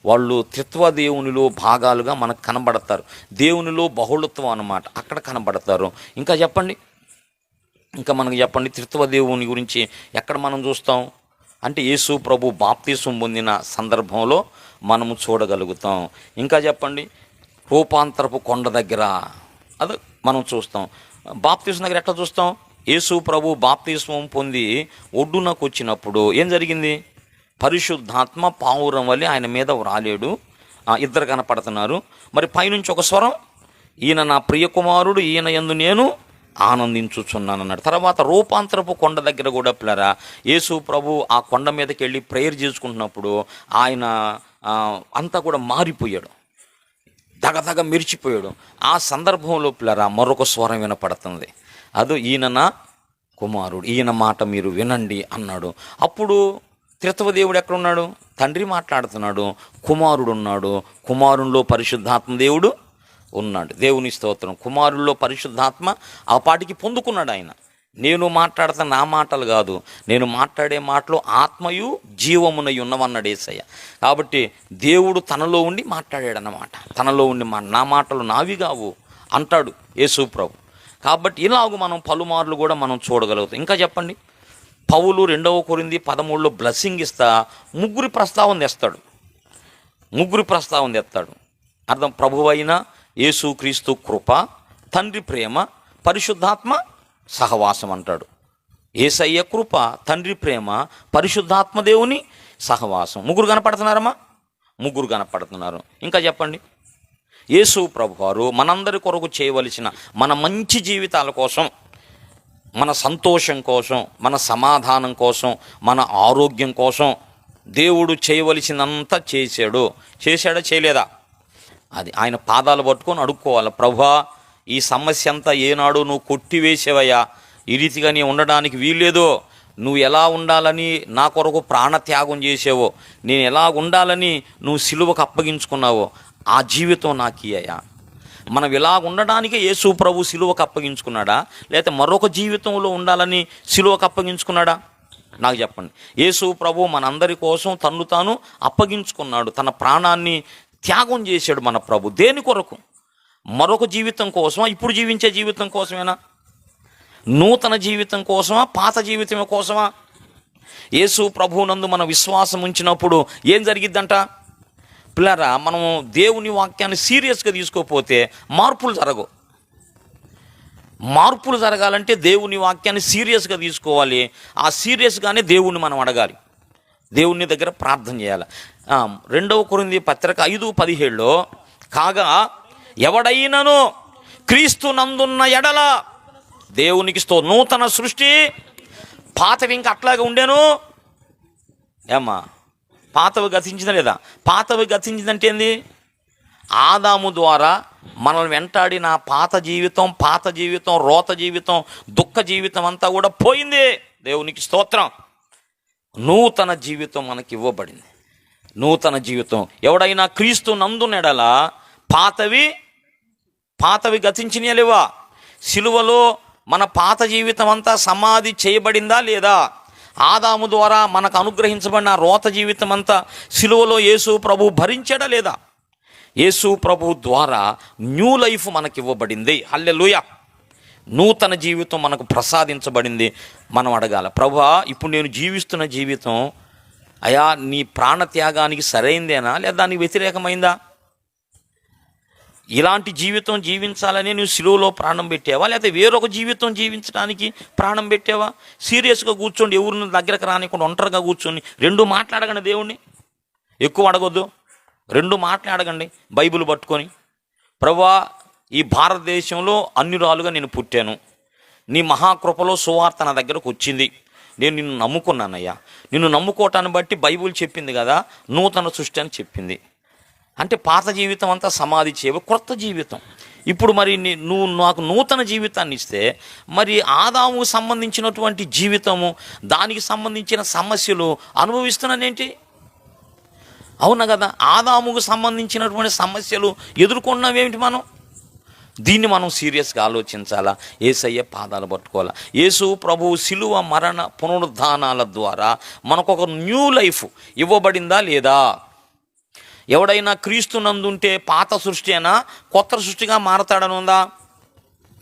వాళ్ళు త్రిత్వ దేవునిలో భాగాలుగా మనకు కనబడతారు. దేవునిలో బహుళత్వం అన్నమాట, అక్కడ కనబడతారు. ఇంకా మనకు చెప్పండి, త్రిత్వ దేవుని గురించి ఎక్కడ మనం చూస్తాం అంటే యేసు ప్రభు బాప్తిసం పొందిన సందర్భంలో మనము చూడగలుగుతాం. ఇంకా చెప్పండి, రూపాంతరపు కొండ దగ్గర అది మనం చూస్తాం. బాప్తిసం దగ్గర ఎట్లా చూస్తాం? యేసు ప్రభు బాప్తిస్మం పొంది ఒడ్డునకు వచ్చినప్పుడు ఏం జరిగింది? పరిశుద్ధాత్మ పావురం వల్ల ఆయన మీద రాలేడు, ఇద్దరు కనపడుతున్నారు. మరి పైనుంచి ఒక స్వరం, ఈయన నా ప్రియ కుమారుడు, ఈయన యందు నేను ఆనందించుచున్నాను అన్నాడు. తర్వాత రూపాంతరపు కొండ దగ్గర కూడా పిల్లరా యేసు ప్రభు ఆ కొండ మీదకి వెళ్ళి ప్రేయర్ చేసుకుంటున్నప్పుడు ఆయన అంతా కూడా మారిపోయాడు, దగదగ మెరిచిపోయాడు. ఆ సందర్భంలో పిల్లరా మరొక స్వరం వినపడుతుంది, అది ఈయన నా కుమారుడు, ఈయన మాట మీరు వినండి అన్నాడు. అప్పుడు త్రిత్వ దేవుడు ఎక్కడున్నాడు? తండ్రి మాట్లాడుతున్నాడు, కుమారుడు ఉన్నాడు, కుమారునిలో పరిశుద్ధాత్మ దేవుడు ఉన్నాడు. దేవుని స్తోత్రం. కుమారుల్లో పరిశుద్ధాత్మ ఆ పాటికి పొందుకున్నాడు ఆయన. నేను మాట్లాడుతున్న నా మాటలు కాదు, నేను మాట్లాడే మాటలు ఆత్మయు జీవమునై ఉన్నవన్నాడు యేసయ్య. కాబట్టి దేవుడు తనలో ఉండి మాట్లాడాడు అన్నమాట. తనలో ఉండి నా మాటలు నావి కావు అంటాడు యేసు ప్రభు. కాబట్టి ఇలాగ మనం పలుమార్లు కూడా మనం చూడగలుగుతాం. ఇంకా చెప్పండి, పౌలు 2 కొరింథీ 13లో బ్లెస్సింగ్ ఇస్తా ముగ్గురి ప్రస్తావన తెస్తాడు. అర్థం ప్రభువైన యేసుక్రీస్తు కృప, తండ్రి ప్రేమ, పరిశుద్ధాత్మ సహవాసం అంటాడు. యేసయ్య కృప, తండ్రి ప్రేమ, పరిశుద్ధాత్మ దేవుని సహవాసం. ముగ్గురు కనపడుతున్నారు. ఇంకా చెప్పండి. యేసు ప్రభువారు మనందరి కొరకు చేయవలసిన మన మంచి జీవితాల కోసం, మన సంతోషం కోసం, మన సమాధానం కోసం, మన ఆరోగ్యం కోసం దేవుడు చేయవలసినంత చేశాడా చేయలేదా? అది ఆయన పాదాలు పట్టుకొని అడుక్కోవాలి. ప్రభువా, ఈ సమస్య అంతా ఏనాడు నువ్వు కొట్టివేసేవయ్యా, ఈ రీతిగా నీ ఉండడానికి వీల్లేదో, నువ్వు ఎలా ఉండాలని నా కొరకు ప్రాణత్యాగం చేసావో, నేను ఎలా ఉండాలని నువ్వు సిలువకు అప్పగించుకున్నావో ఆ జీవితం నాకు ఇయ్యా. మనం ఇలా ఉండడానికే యేసు ప్రభు సిలువకు అప్పగించుకున్నాడా, లేకపోతే మరొక జీవితంలో ఉండాలని సిలువకు అప్పగించుకున్నాడా? నాకు చెప్పండి. యేసు ప్రభు మనందరి కోసం తన్ను తాను అప్పగించుకున్నాడు, తన ప్రాణాన్ని త్యాగం చేశాడు మన ప్రభు. దేని కొరకు? మరొక జీవితం కోసమా? ఇప్పుడు జీవించే జీవితం కోసమేనా? నూతన జీవితం కోసమా? పాత జీవితం కోసమా? యేసు ప్రభువునందు మన విశ్వాసం ఉంచినప్పుడు ఏం జరిగిద్దంట? పిల్లరా, మనము దేవుని వాక్యాన్ని సీరియస్గా తీసుకోకపోతే మార్పులు జరగాలంటే దేవుని వాక్యాన్ని సీరియస్గా తీసుకోవాలి. ఆ సీరియస్గానే దేవుణ్ణి మనం అడగాలి, దేవుని దగ్గర ప్రార్థన చేయాలి. 2 కొరింథీ పత్రిక 5:17లో కాగా ఎవడైనను క్రీస్తు నందున్న ఎడల దేవునికి నూతన సృష్టి, పాతవి ఇంకా అట్లాగే ఉండేను. ఏమ్మా, పాతవి గతించిందా లేదా? పాతవి గతించిందంటే ఏంది? ఆదాము ద్వారా మనల్ని వెంటాడిన పాత జీవితం, రోత జీవితం, దుఃఖ జీవితం అంతా కూడా పోయింది. దేవునికి స్తోత్రం. నూతన జీవితం మనకి ఇవ్వబడింది. నూతన జీవితం. ఎవడైనా క్రీస్తు నందునెడల పాతవి గతించినయా లేవా? సిలువలో మన పాత జీవితం అంతా సమాధి చేయబడిందా లేదా? ఆదాము ద్వారా మనకు అనుగ్రహించబడిన రోత జీవితం అంతా సిలువలో యేసు ప్రభు భరించాడా లేదా? యేసు ప్రభు ద్వారా న్యూ లైఫ్ మనకి ఇవ్వబడింది. హల్లెలూయా. నూతన జీవితం మనకు ప్రసాదించబడింది. మనం అడగాల, ప్రభువా, ఇప్పుడు నేను జీవిస్తున్న జీవితం అయా నీ ప్రాణత్యాగానికి సరైందేనా లేదా దానికి వ్యతిరేకమైందా? ఇలాంటి జీవితం జీవించాలని నువ్వు సిలువలో ప్రాణం పెట్టావా, లేకపోతే వేరొక జీవితం జీవించడానికి ప్రాణం పెట్టావా? సీరియస్గా కూర్చోండి, ఎవరిని దగ్గరకు రానికుండా ఒంటరిగా కూర్చొని 2 మాట్లాడగండి. దేవుణ్ణి ఎక్కువ అడగొద్దు, 2 మాట్లాడగండి. బైబిల్ పట్టుకొని, ప్రభువా, ఈ భారతదేశంలో అన్యురాలుగా నేను పుట్టాను, నీ మహాకృపలో సువార్త నా దగ్గరకు వచ్చింది, నేను నిన్ను నమ్ముకున్నానయ్యా. నిన్ను నమ్ముకోవటాన్ని బట్టి బైబిల్ చెప్పింది కదా నూతన సృష్టి అని చెప్పింది. అంటే పాత జీవితం అంతా సమాధి చేయవు, క్రొత్త జీవితం. ఇప్పుడు మరి నువ్వు నాకు నూతన జీవితాన్ని ఇస్తే మరి ఆదాముకు సంబంధించినటువంటి జీవితము, దానికి సంబంధించిన సమస్యలు అనుభవిస్తున్నానేంటి? అవునా కదా? ఆదాముకు సంబంధించినటువంటి సమస్యలు ఎదుర్కొన్నామేమిటి? దీన్ని మనం సీరియస్గా ఆలోచించాలా. యేసయ్య పాదాలు పట్టుకోవాలా. యేసు ప్రభువు సిలువ మరణ పునరుద్ధానాల ద్వారా మనకొక న్యూ లైఫ్ ఇవ్వబడిందా లేదా? ఎవడైనా క్రీస్తు నందుంటే పాత సృష్టి అయినా కొత్త సృష్టిగా మారతాడని ఉందా?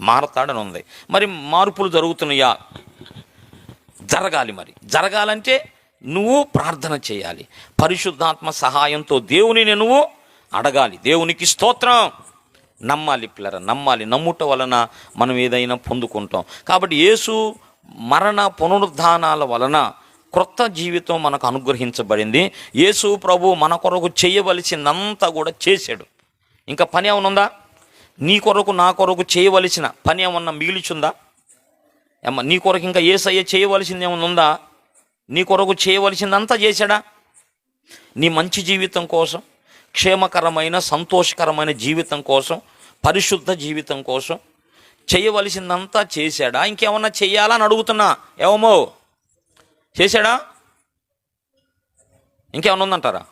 మారతాడని ఉంది. మరి మార్పులు జరుగుతున్నాయా? జరగాలి. మరి జరగాలంటే నువ్వు ప్రార్థన చేయాలి, పరిశుద్ధాత్మ సహాయంతో దేవునిని నువ్వు అడగాలి. దేవునికి స్తోత్రం. నమ్మాలి పిల్లరా, నమ్మాలి. నమ్ముట వలన మనం ఏదైనా పొందుకుంటాం. కాబట్టి యేసు మరణ పునరుద్ధానాల వలన క్రొత్త జీవితం మనకు అనుగ్రహించబడింది. యేసు ప్రభు మన కొరకు చేయవలసిందంతా కూడా చేశాడు. ఇంకా పని ఏమన్నా? నీ కొరకు నా కొరకు చేయవలసిన పని ఏమన్నా మిగిలిచుందా? నీ కొరకు ఇంకా యేసయ్య చేయవలసింది ఏమన్నా ఉందా? నీ కొరకు చేయవలసిందంతా చేశాడా? నీ మంచి జీవితం కోసం, క్షేమకరమైన సంతోషకరమైన జీవితం కోసం, పరిశుద్ధ జీవితం కోసం చేయవలసిందంతా చేశాడా? ఇంకేమన్నా చెయ్యాలని అడుగుతున్నా. ఏమో చేశాడా? ఇంకేమన్నా ఉందంటారా?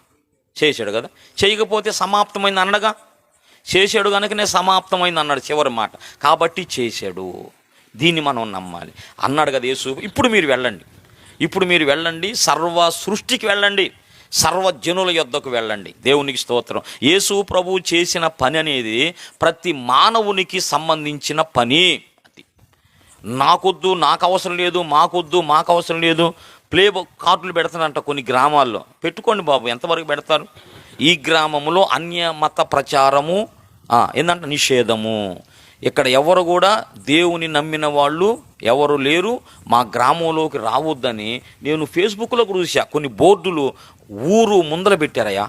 చేశాడు కదా. చేయకపోతే సమాప్తమైంది అన్నగా, చేశాడు కనుకనే సమాప్తమైంది అన్నాడు చివరి మాట. కాబట్టి చేశాడు. దీన్ని మనం నమ్మాలి. అన్నాడు కదా యేసు. ఇప్పుడు మీరు వెళ్ళండి, సర్వ సృష్టికి వెళ్ళండి, సర్వజనుల యొద్దకు వెళ్ళండి. దేవునికి స్తోత్రం. యేసు ప్రభువు చేసిన పని అనేది ప్రతి మానవునికి సంబంధించిన పని. అది నాకొద్దు, నాకు అవసరం లేదు, మాకొద్దు, మాకు అవసరం లేదు, ప్లే కార్డులు పెడతానంట కొన్ని గ్రామాల్లో. పెట్టుకోండి బాబు, ఎంతవరకు పెడతారు? ఈ గ్రామంలో అన్య మత ప్రచారము ఏంటంటే నిషేధము. ఇక్కడ ఎవరు కూడా దేవుని నమ్మిన వాళ్ళు ఎవరు లేరు, మా గ్రామంలోకి రావద్దని నేను ఫేస్బుక్లో చూసా. కొన్ని బోర్డులు ఊరు ముందర పెట్టారయ్యా.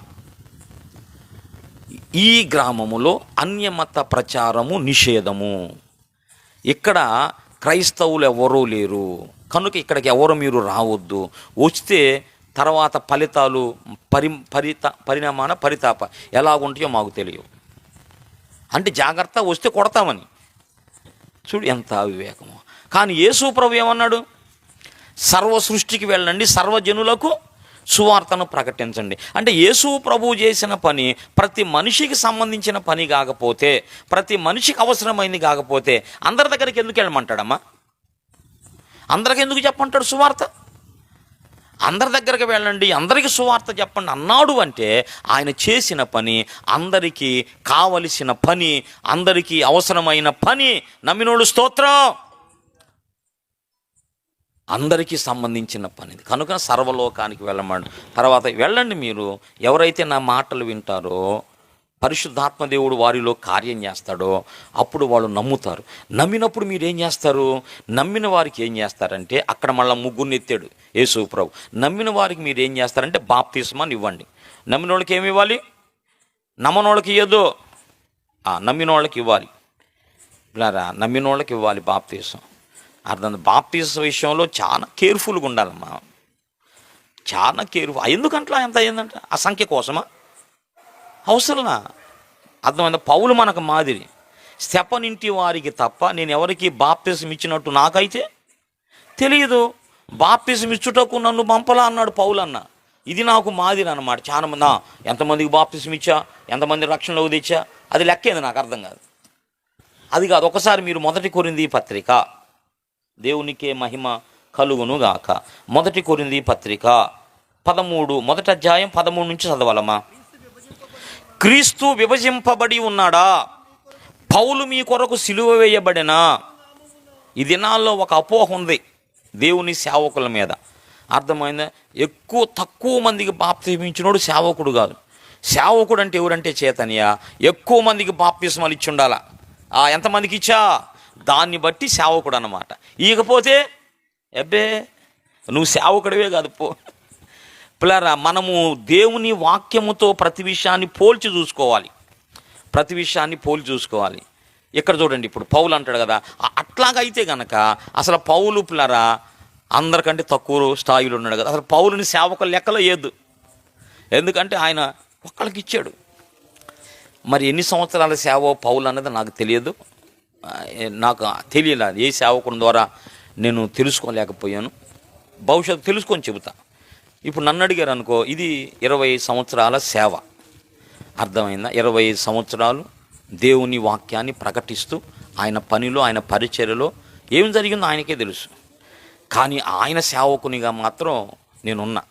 ఈ గ్రామములో అన్యమత ప్రచారము నిషేధము. ఇక్కడ క్రైస్తవులు ఎవరూ లేరు కనుక ఇక్కడికి ఎవరు మీరు రావద్దు. వస్తే తర్వాత ఫలితాలు పరిణామాన పరితాప ఎలాగుంటాయో మాకు తెలియవు. అంటే జాగ్రత్త, వస్తే కొడతామని. చూడు ఎంత అవివేకమో. కానీ యేసు ప్రభు ఏమన్నాడు? సర్వ సృష్టికి వెళ్ళండి, సర్వజనులకు సువార్తను ప్రకటించండి. అంటే యేసు ప్రభు చేసిన పని ప్రతి మనిషికి సంబంధించిన పని కాకపోతే, ప్రతి మనిషికి అవసరమైంది కాకపోతే అందరి దగ్గరికి ఎందుకు వెళ్ళమంటాడమ్మా? అందరికి ఎందుకు చెప్పంటాడు సువార్త? అందరి దగ్గరికి వెళ్ళండి, అందరికీ సువార్త చెప్పండి అన్నాడు అంటే ఆయన చేసిన పని అందరికీ కావలసిన పని, అందరికీ అవసరమైన పని. నమ్మినోడు స్తోత్రం, అందరికీ సంబంధించిన పని. కనుక సర్వలోకానికి వెళ్ళమని. తర్వాత వెళ్ళండి మీరు, ఎవరైతే నా మాటలు వింటారో పరిశుద్ధాత్మదేవుడు వారిలో కార్యం చేస్తాడో అప్పుడు వాళ్ళు నమ్ముతారు. నమ్మినప్పుడు మీరు ఏం చేస్తారు? నమ్మిన వారికి ఏం చేస్తారంటే, అక్కడ మళ్ళీ ముగ్గురిని ఎత్తాడు యేసు ప్రభు. నమ్మిన వారికి మీరు ఏం చేస్తారంటే బాప్తిస్మాన్ని ఇవ్వండి. నమ్మిన వాళ్ళకి ఏమి ఇవ్వాలి? నమ్మని వాళ్ళకి ఇవ్వదు, నమ్మిన వాళ్ళకి ఇవ్వాలి. నమ్మిన వాళ్ళకి ఇవ్వాలి బాప్తిసం. అర్థం? బాప్తిసం విషయంలో చాలా కేర్ఫుల్గా ఉండాలమ్మా, చాలా కేర్ఫుల్. ఎందుకంటే ఎంత అయిందంట? ఆ సంఖ్య కోసమా? అవసరంలా? అర్థమైందా? పౌలు మనకు మాదిరి. స్టెఫను ఇంటి వారికి తప్ప నేను ఎవరికి బాప్తిసం ఇచ్చినట్టు నాకైతే తెలియదు. బాప్తిసం ఇచ్చుటకు నన్ను పంపలా అన్నాడు పౌలు అన్న. ఇది నాకు మాదిరి అన్నమాట. చాలా మంది ఎంతమందికి బాప్తిసం ఇచ్చా, ఎంతమంది రక్షణలోకి తెచ్చా, అది లెక్కేది నాకు అర్థం కాదు. అది కాదు. ఒకసారి మీరు 1 కొరింథీ పత్రిక, దేవునికే మహిమ కలుగును గాక, 1 కొరింథీ పత్రిక 13, 1వ అధ్యాయం 13 నుంచి చదవాలమ్మా. క్రీస్తు విభజింపబడి ఉన్నాడా? పౌలు మీ కొరకు సిలువ వేయబడినా? ఈ దినాల్లో ఒక అపోహ ఉంది దేవుని సేవకుల మీద. అర్థమైందా? తక్కువ మందికి బాప్తిసమిచ్చినోడు సేవకుడు కాదు. సేవకుడు అంటే ఎవరంటే చైతన్య ఎక్కువ మందికి బాప్తిస్మాలు ఇచ్చి ఉండాలా. ఎంతమందికి ఇచ్చా దాన్ని బట్టి సేవకుడు అన్నమాట. ఇకపోతే అబ్బే నువ్వు సేవకుడివే కాదు పో. పిల్లరా, మనము దేవుని వాక్యముతో ప్రతి విషయాన్ని పోల్చి చూసుకోవాలి, ప్రతి విషయాన్ని పోల్చి చూసుకోవాలి. ఇక్కడ చూడండి, ఇప్పుడు పౌలు అంటాడు కదా, అట్లాగైతే కనుక అసలు పౌలు పిల్లరా అందరికంటే తక్కువ స్థాయిలో ఉన్నాడు కదా. అసలు పౌలుని సేవకుల లెక్కలో ఏదు, ఎందుకంటే ఆయన ఒక్కళ్ళకి ఇచ్చాడు. మరి ఎన్ని సంవత్సరాల సేవ పౌలు అన్నది నాకు తెలియదు, నాకు తెలియలేదు. ఏ సేవకుని ద్వారా నేను తెలుసుకోలేకపోయాను, భవిష్యత్తు తెలుసుకొని చెబుతా. ఇప్పుడు నన్ను అడిగారు అనుకో, ఇది 20 సంవత్సరాల సేవ. అర్థమైందా? 20 సంవత్సరాలు దేవుని వాక్యాన్ని ప్రకటిస్తూ ఆయన పనిలో, ఆయన పరిచర్యలో ఏం జరిగిందో ఆయనకే తెలుసు. కానీ ఆయన సేవకునిగా మాత్రం నేనున్నా.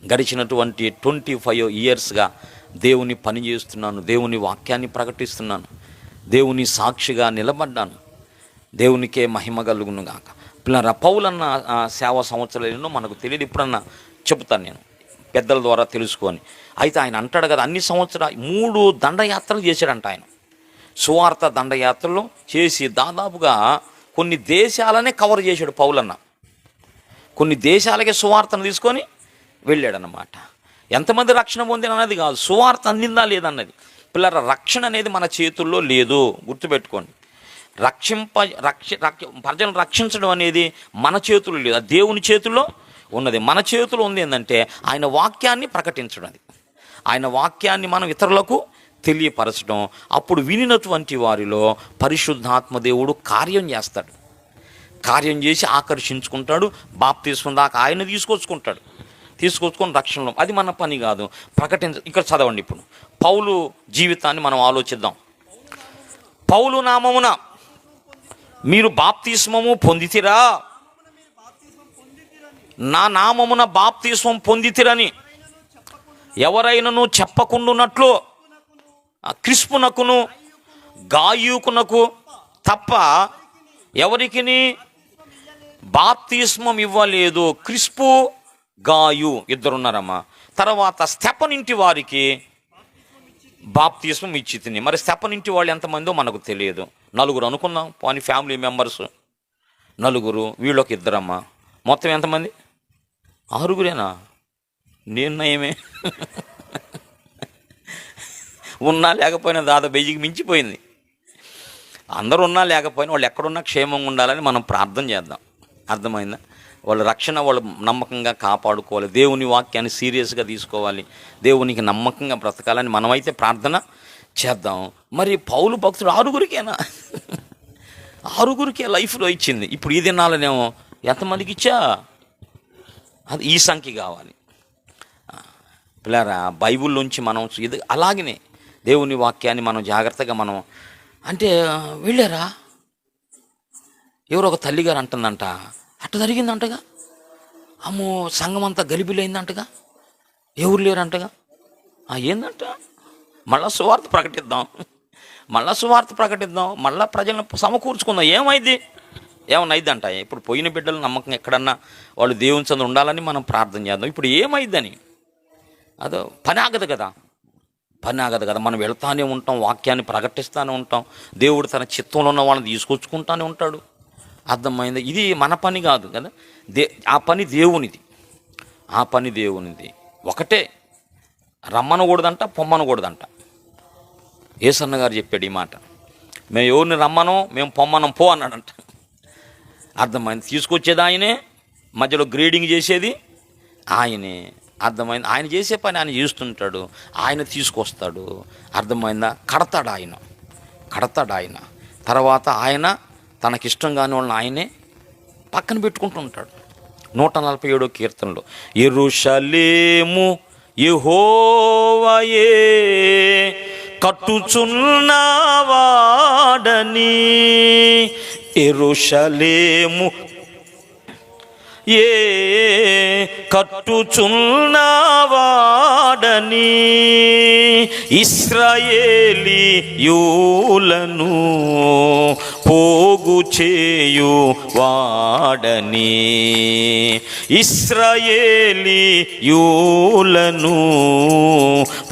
గడిచినటువంటి 25 ఇయర్స్గా దేవుని పని చేస్తున్నాను, దేవుని వాక్యాన్ని ప్రకటిస్తున్నాను, దేవుని సాక్షిగా నిలబడ్డాను. దేవునికే మహిమ కలుగును గాక. పిల్లరా, పౌలన్న సేవ సంవత్సరాలు మనకు తెలియదు. ఇప్పుడన్నా చెబుతాను నేను పెద్దల ద్వారా తెలుసుకొని. అయితే ఆయన అంటాడు కదా, అన్ని సంవత్సరాలు 3 దండయాత్రలు చేశాడంట ఆయన. సువార్త దండయాత్రలు చేసి దాదాపుగా కొన్ని దేశాలనే కవర్ చేశాడు పౌలన్న. కొన్ని దేశాలకే సువార్తను తీసుకొని వెళ్ళాడనమాట. ఎంతమంది రక్షణ పొందిన అన్నది కాదు, సువార్త అందిందా లేదన్నది. పిల్లల రక్షణ అనేది మన చేతుల్లో లేదు, గుర్తుపెట్టుకోండి. ప్రజలను రక్షించడం అనేది మన చేతుల్లో లేదు, అది దేవుని చేతుల్లో ఉన్నది. మన చేతుల్లో ఉంది ఏంటంటే ఆయన వాక్యాన్ని ప్రకటించడం, ఆయన వాక్యాన్ని మనం ఇతరులకు తెలియపరచడం. అప్పుడు వినినటువంటి వారిలో పరిశుద్ధాత్మ దేవుడు కార్యం చేస్తాడు, కార్యం చేసి ఆకర్షించుకుంటాడు. బాప్తిస్మం దాకా ఆయన తీసుకొచ్చుకొని రక్షణలో. అది మన పని కాదు, ఇక్కడ చదవండి. ఇప్పుడు పౌలు జీవితాన్ని మనం ఆలోచిద్దాం. పౌలు నామమున మీరు బాప్తిస్మము పొందితిరా, నా నామమున బాప్తిస్మం పొందితిరని ఎవరైనాను చెప్పకుండునట్లు క్రిస్పునకును గాయూకునకు తప్ప ఎవరికిని బాప్తిస్మం ఇవ్వలేదు. క్రిస్పు, గాయు ఇద్దరున్నారమ్మా. తర్వాత స్తెఫను ఇంటి వారికి బాప్తిస్మం ఇచ్చి తిని. మరి స్తెఫను ఇంటి వాళ్ళు ఎంతమందో మనకు తెలియదు. 4 అనుకుందాం, పోనీ ఫ్యామిలీ మెంబర్స్ 4, వీళ్ళొక ఇద్దరమ్మా. మొత్తం ఎంతమంది? 6 నేను నయమే. ఉన్నా లేకపోయినా దాదాపు 1000కి మించిపోయింది. అందరూ ఉన్నా లేకపోయినా వాళ్ళు ఎక్కడున్నా క్షేమంగా ఉండాలని మనం ప్రార్థన చేద్దాం. అర్థమైందా? వాళ్ళ రక్షణ వాళ్ళు నమ్మకంగా కాపాడుకోవాలి, దేవుని వాక్యాన్ని సీరియస్గా తీసుకోవాలి, దేవునికి నమ్మకంగా బ్రతకాలని మనమైతే ప్రార్థన చేద్దాం. మరి పౌలు భక్తుడు 6కేనా? 6కే లైఫ్లో ఇచ్చింది. ఇప్పుడు ఈ దినాలనేమో ఎంతమందికి ఇచ్చా? అది ఈ సంఖ్య కావాలి. పిల్లరా, బైబిల్లోంచి మనం ఇది అలాగనే దేవుని వాక్యాన్ని మనం జాగ్రత్తగా మనం అంటే వెళ్ళారా? ఎవరో ఒక తల్లిగారు అంటుందంట, అట్ట జరిగిందంటగా, అమ్మో సంఘం అంతా గలిబిలైందంటగా, ఎవరు లేరంటగా. ఏందంట? మళ్ళా సువార్త ప్రకటిద్దాం, మళ్ళా ప్రజలను సమకూర్చుకుందాం. ఏమన్నా అయిద్దంట. ఇప్పుడు పోయిన బిడ్డలు నమ్మకం ఎక్కడన్నా వాళ్ళు దేవుని సందు ఉండాలని మనం ప్రార్థన చేద్దాం. ఇప్పుడు ఏమైద్దని అదో పని ఆగదు కదా. మనం వెళ్తానే ఉంటాం, వాక్యాన్ని ప్రకటిస్తూనే ఉంటాం, దేవుడు తన చిత్తంలో ఉన్న వాళ్ళని తీసుకొచ్చుకుంటానే ఉంటాడు. అర్థమైంది? ఇది మన పని కాదు కదా, ఆ పని దేవునిది. ఒకటే, రమ్మనకూడదంట, పొమ్మనకూడదంట. యేసన్న గారు చెప్పాడు ఈ మాట. మేము ఎవరిని రమ్మనో, మేము పొమ్మనం పో అన్నాడంట. అర్థమైంది? తీసుకొచ్చేది ఆయనే, మధ్యలో గ్రేడింగ్ చేసేది ఆయనే. అర్థమైంది? ఆయన చేసే పని ఆయన చేస్తుంటాడు, ఆయన తీసుకొస్తాడు. అర్థమైందా? కడతాడు ఆయన. తర్వాత ఆయన తనకిష్టం కాని వాళ్ళని ఆయనే పక్కన పెట్టుకుంటూ ఉంటాడు. 147వ కీర్తనలో, యెరూషలేము యెహోవాయే కట్టుచున్నవాడని, యెరూషలేము కట్టుచున్నవాడని, ఇశ్రాయేలీయులను పోగు చేయు వాడని, ఇశ్రాయేలీయులను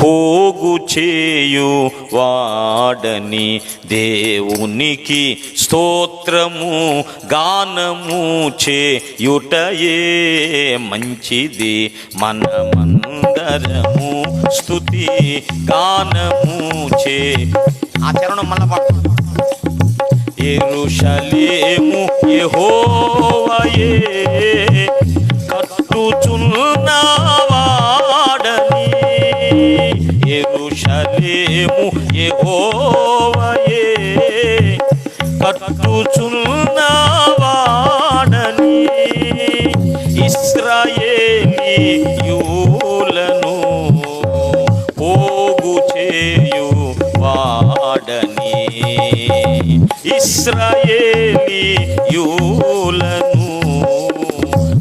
పోగు చేయు వాడని, దేవునికి స్తోత్రము గానము చేయుటయే మంచిది, మనమందరము స్తుతి గానము చే. ఆ చరణం మళ్ళా పాడు. యెరూషలేము యెహోవాయే కట్టుచున్నవాడని, యెరూషలేము యెహోవాయే కట్టుచున్నవాడని, ఇశ్రాయేలీయులను పోగు చేయు వాడని, ఇశ్రాయేలీయులను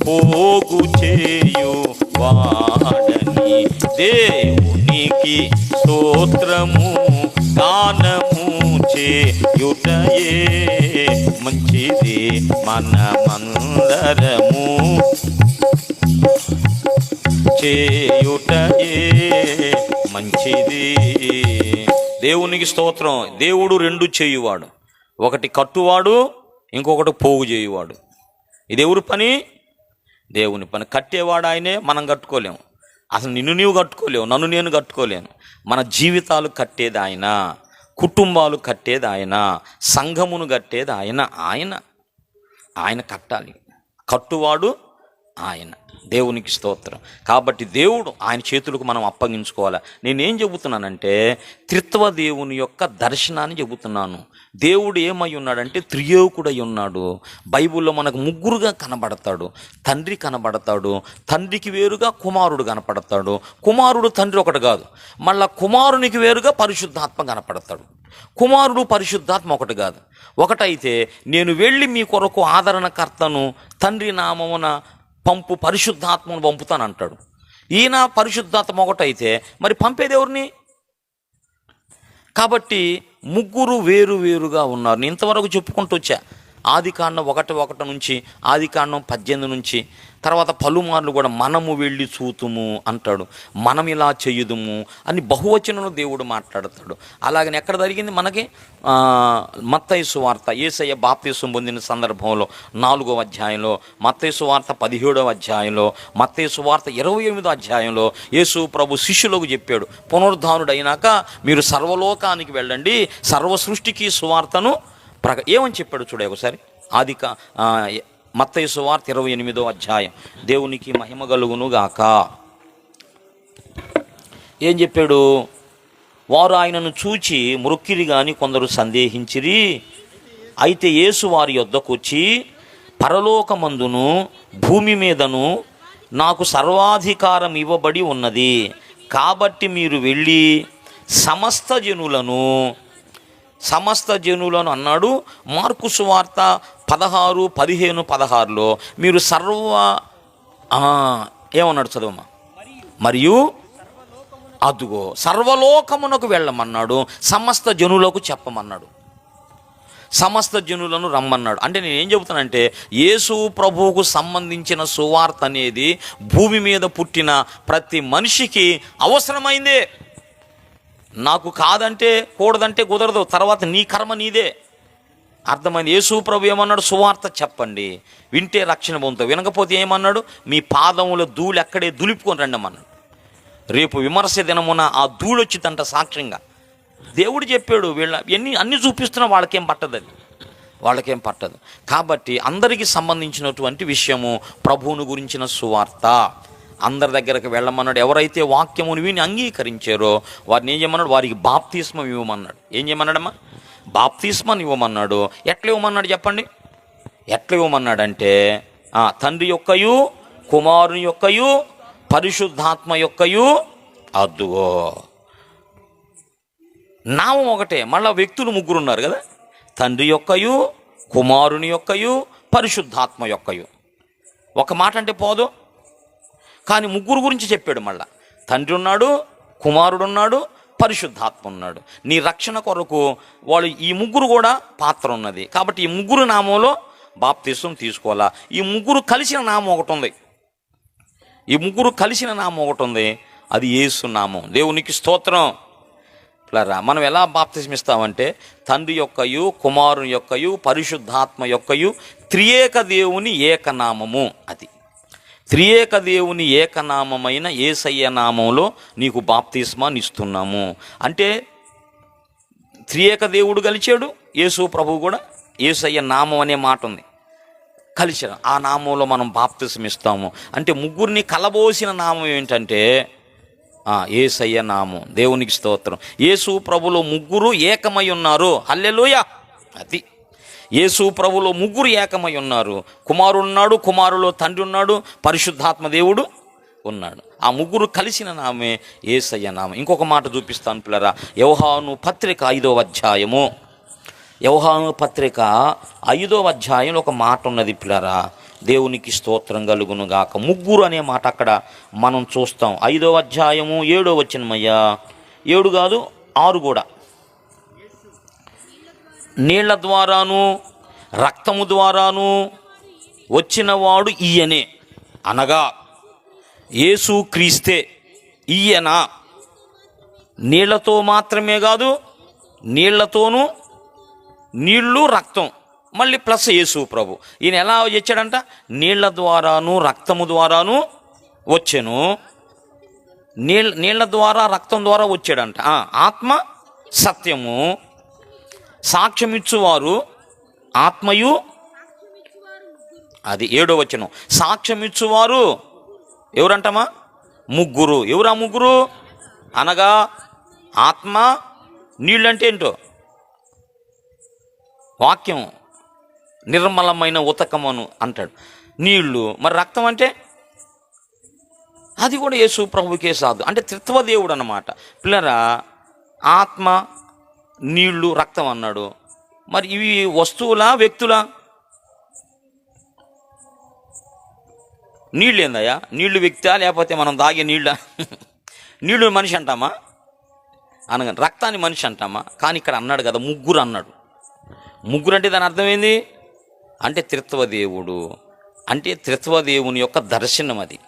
పోగు చేయు వాడని, దేవునికి స్తోత్రము గానము చేయుటయే మంచిది, మనమందరము చేయుటయే మంచిది. దేవునికి స్తోత్రం. దేవుడు 2 చేయువాడు, ఒకటి కట్టువాడు, ఇంకొకటి పోగు చేయువాడు. ఇది ఎవరి పని? దేవుని పని. కట్టేవాడు ఆయనే, మనం కట్టుకోలేము. అసలు నిన్ను నీవు కట్టుకోలేవు, నన్ను నేను కట్టుకోలేను. మన జీవితాలు కట్టేది ఆయన, కుటుంబాలు కట్టేది ఆయన, సంఘమును కట్టేది ఆయన కట్టాలి. కట్టువాడు ఆయన. దేవునికి స్తోత్రం. కాబట్టి దేవుడు ఆయన చేతులకు మనం అప్పగించుకోవాలి. నేనేం చెబుతున్నానంటే త్రిత్వ దేవుని యొక్క దర్శనాన్ని చెబుతున్నాను. దేవుడు ఏమై ఉన్నాడంటే త్రియేకుడై ఉన్నాడు. బైబిల్లో మనకు 3గా కనబడతాడు. తండ్రి కనబడతాడు, తండ్రికి వేరుగా కుమారుడు కనపడతాడు, కుమారుడు తండ్రి ఒకటి కాదు, మళ్ళా కుమారునికి వేరుగా పరిశుద్ధాత్మ కనపడతాడు. కుమారుడు పరిశుద్ధాత్మ ఒకటి కాదు. ఒకటైతే నేను వెళ్ళి మీ కొరకు ఆదరణకర్తను తండ్రి నామమున పంపు పరిశుద్ధాత్మను పంపుతానంటాడు. ఈయన పరిశుద్ధాత్మ ఒకటైతే మరి పంపేది ఎవరిని? కాబట్టి 3 వేరుగా ఉన్నారు. నేను ఇంతవరకు చెప్పుకుంటూ వచ్చా. ఆదికాండం 1:1 నుంచి ఆదికాండం 18 నుంచి తర్వాత పలుమార్లు కూడా మనము వెళ్ళి చూతుము అంటాడు, మనం ఇలా చేయుదుము అని బహువచనంలో దేవుడు మాట్లాడతాడు. అలాగని ఎక్కడ జరిగింది మనకి మత్తయి సువార్త, యేసయ్య బాప్తిసం పొందిన సందర్భంలో 4వ అధ్యాయంలో, మత్తయి సువార్త 17వ అధ్యాయంలో, మత్తయి సువార్త 28వ అధ్యాయంలో యేసు ప్రభు శిష్యులకు చెప్పాడు, పునరుద్ధానుడు అయినాక మీరు సర్వలోకానికి వెళ్ళండి, సర్వ సృష్టికి సువార్తను ఏమని చెప్పాడు చూడే ఒకసారి. మత్తయి సువార్త 28వ అధ్యాయం. దేవునికి మహిమ కలుగును గాక. ఏం చెప్పాడు? వారు ఆయనను చూచి మ్రొక్కిరి గాని కొందరు సందేహించిరి. అయితే యేసు వారి యొద్దకు వచ్చి, పరలోకమందును భూమి మీదను నాకు సర్వాధికారం ఇవ్వబడి ఉన్నది, కాబట్టి మీరు వెళ్ళి సమస్త జనులను అన్నాడు. మార్కు సువార్త 16:15-16లో మీరు ఏమన్నాడు చదవమ్మా? మరియు అదుగో సర్వలోకమునకు వెళ్ళమన్నాడు, సమస్త జనులకు చెప్పమన్నాడు, సమస్త జనులను రమ్మన్నాడు. అంటే నేను ఏం చెబుతానంటే, యేసు ప్రభువుకు సంబంధించిన సువార్త అనేది భూమి మీద పుట్టిన ప్రతి మనిషికి అవసరమైందే. నాకు కాదంటే కూడదంటే కుదరదు, తర్వాత నీ కర్మ నీదే. అర్థమైంది? యేసు ప్రభు ఏమన్నాడు? సువార్త చెప్పండి, వింటే రక్షణ పొందుతావు, వినకపోతే ఏమన్నాడు? మీ పాదముల ధూళి అక్కడే దులిపుకొని రండమన్నాడు. రేపు విమర్శ దినమున ఆ ధూళి వచ్చిందంట సాక్ష్యంగా. దేవుడు చెప్పాడు, అన్నీ చూపిస్తున్నా వాళ్ళకేం పట్టదు. కాబట్టి అందరికీ సంబంధించినటువంటి విషయము ప్రభువును గురించిన సువార్త. అందరి దగ్గరకు వెళ్ళమన్నాడు. ఎవరైతే వాక్యమును విని అంగీకరించారో వారిని ఏం చేయమన్నాడు? వారికి బాప్తిస్మం ఇవ్వమన్నాడు. ఏం చేయమన్నాడమ్మా? బాప్తిస్మాన్ని ఇవ్వమన్నాడు. ఎట్లా ఇవ్వమన్నాడు చెప్పండి? ఎట్లా ఇవ్వమన్నాడంటే, తండ్రి యొక్కయు కుమారుని యొక్కయు పరిశుద్ధాత్మ యొక్కయు అద్దుగో. నామం ఒకటే, మళ్ళా వ్యక్తులు 3 ఉన్నారు కదా, తండ్రి యొక్కయు కుమారుని యొక్కయు పరిశుద్ధాత్మ యొక్కయు. ఒక మాట అంటే పోదు, కానీ 3 గురించి చెప్పాడు. మళ్ళా తండ్రి ఉన్నాడు, కుమారుడు ఉన్నాడు, పరిశుద్ధాత్మ ఉన్నాడు. నీ రక్షణ కొరకు వాళ్ళు ఈ 3 కూడా పాత్ర ఉన్నది. కాబట్టి ఈ 3 నామంలో బాప్తిసం తీసుకోవాలా. ఈ 3 కలిసిన నామం ఒకటి ఉంది, అది యేసు నామం. దేవునికి స్తోత్రం. మనం ఎలా బాప్తిసం ఇస్తామంటే, తండ్రి యొక్కయు కుమారుని యొక్కయు పరిశుద్ధాత్మ యొక్కయు త్రియేక దేవుని ఏకనామము. అది త్రియేక దేవుని ఏకనామమైన యేసయ్య నామంలో నీకు బాప్తిస్మాన్ని ఇస్తున్నాము. అంటే త్రియేక దేవుడు కలిచాడు, యేసు ప్రభువు కూడా యేసయ్య నామం అనే మాట ఉంది, కలిసాడు. ఆ నామంలో మనం బాప్తిసం ఇస్తాము. అంటే 3 కలబోసిన నామం ఏంటంటే యేసయ్య నామం. దేవునికి స్తోత్రం. యేసు ప్రభులో 3 ఏకమై ఉన్నారు. హల్లెలూయా. అది యేసు ప్రభులో 3 ఏకమై ఉన్నారు. కుమారుడు ఉన్నాడు, కుమారులో తండ్రి ఉన్నాడు, పరిశుద్ధాత్మ దేవుడు ఉన్నాడు. ఆ 3 కలిసిన నామే యేసయ్య నామం. ఇంకొక మాట చూపిస్తాను పిల్లరా. యోహాను పత్రిక 5వ అధ్యాయము. యోహాను పత్రిక 5వ అధ్యాయంలో ఒక మాట ఉన్నది పిల్లరా. దేవునికి స్తోత్రం కలుగును గాక. 3 అనే మాట అక్కడ మనం చూస్తాం. 5వ అధ్యాయము 7వ వచనమయ్యా. 7 కాదు 6 కూడా. నీళ్ల ద్వారాను రక్తము ద్వారాను వచ్చినవాడు ఈయనే, అనగా యేసు క్రీస్తే. ఈయన నీళ్లతో మాత్రమే కాదు, నీళ్లతోనూ, నీళ్లు రక్తం మళ్ళీ ప్లస్ యేసు ప్రభు. ఈయన ఎలా వచ్చాడంట? నీళ్ల ద్వారాను రక్తము ద్వారాను వచ్చాను. నీళ్ల ద్వారా రక్తం ద్వారా వచ్చాడంట. ఆత్మ సత్యము, సాక్ష్యమిచ్చువారు ఆత్మయు. అది 7వ వచనం. సాక్ష్యమిచ్చువారు ఎవరంటమా? 3. ఎవరా 3? అనగా ఆత్మ, నీళ్ళంటే ఏంటో వాక్యం, నిర్మలమైన ఉతకమను అంటాడు. నీళ్లు, మరి రక్తం అంటే అది కూడా యేసు ప్రభుకే సాధు. అంటే త్రిత్వదేవుడు అన్నమాట పిల్లరా. ఆత్మ, నీళ్లు, రక్తం అన్నాడు. మరి ఇవి వస్తువులా వ్యక్తులా? నీళ్ళు ఏందయ్యా? నీళ్లు వ్యక్తా లేకపోతే మనం తాగే నీళ్ళ? నీళ్ళు మనిషి అంటామా? అనగా రక్తాన్ని మనిషి అంటామా? కానీ ఇక్కడ అన్నాడు కదా 3 అన్నాడు. 3 అంటే దాని అర్థం ఏంది? అంటే త్రిత్వదేవుడు, అంటే త్రిత్వదేవుని యొక్క దర్శనం అది.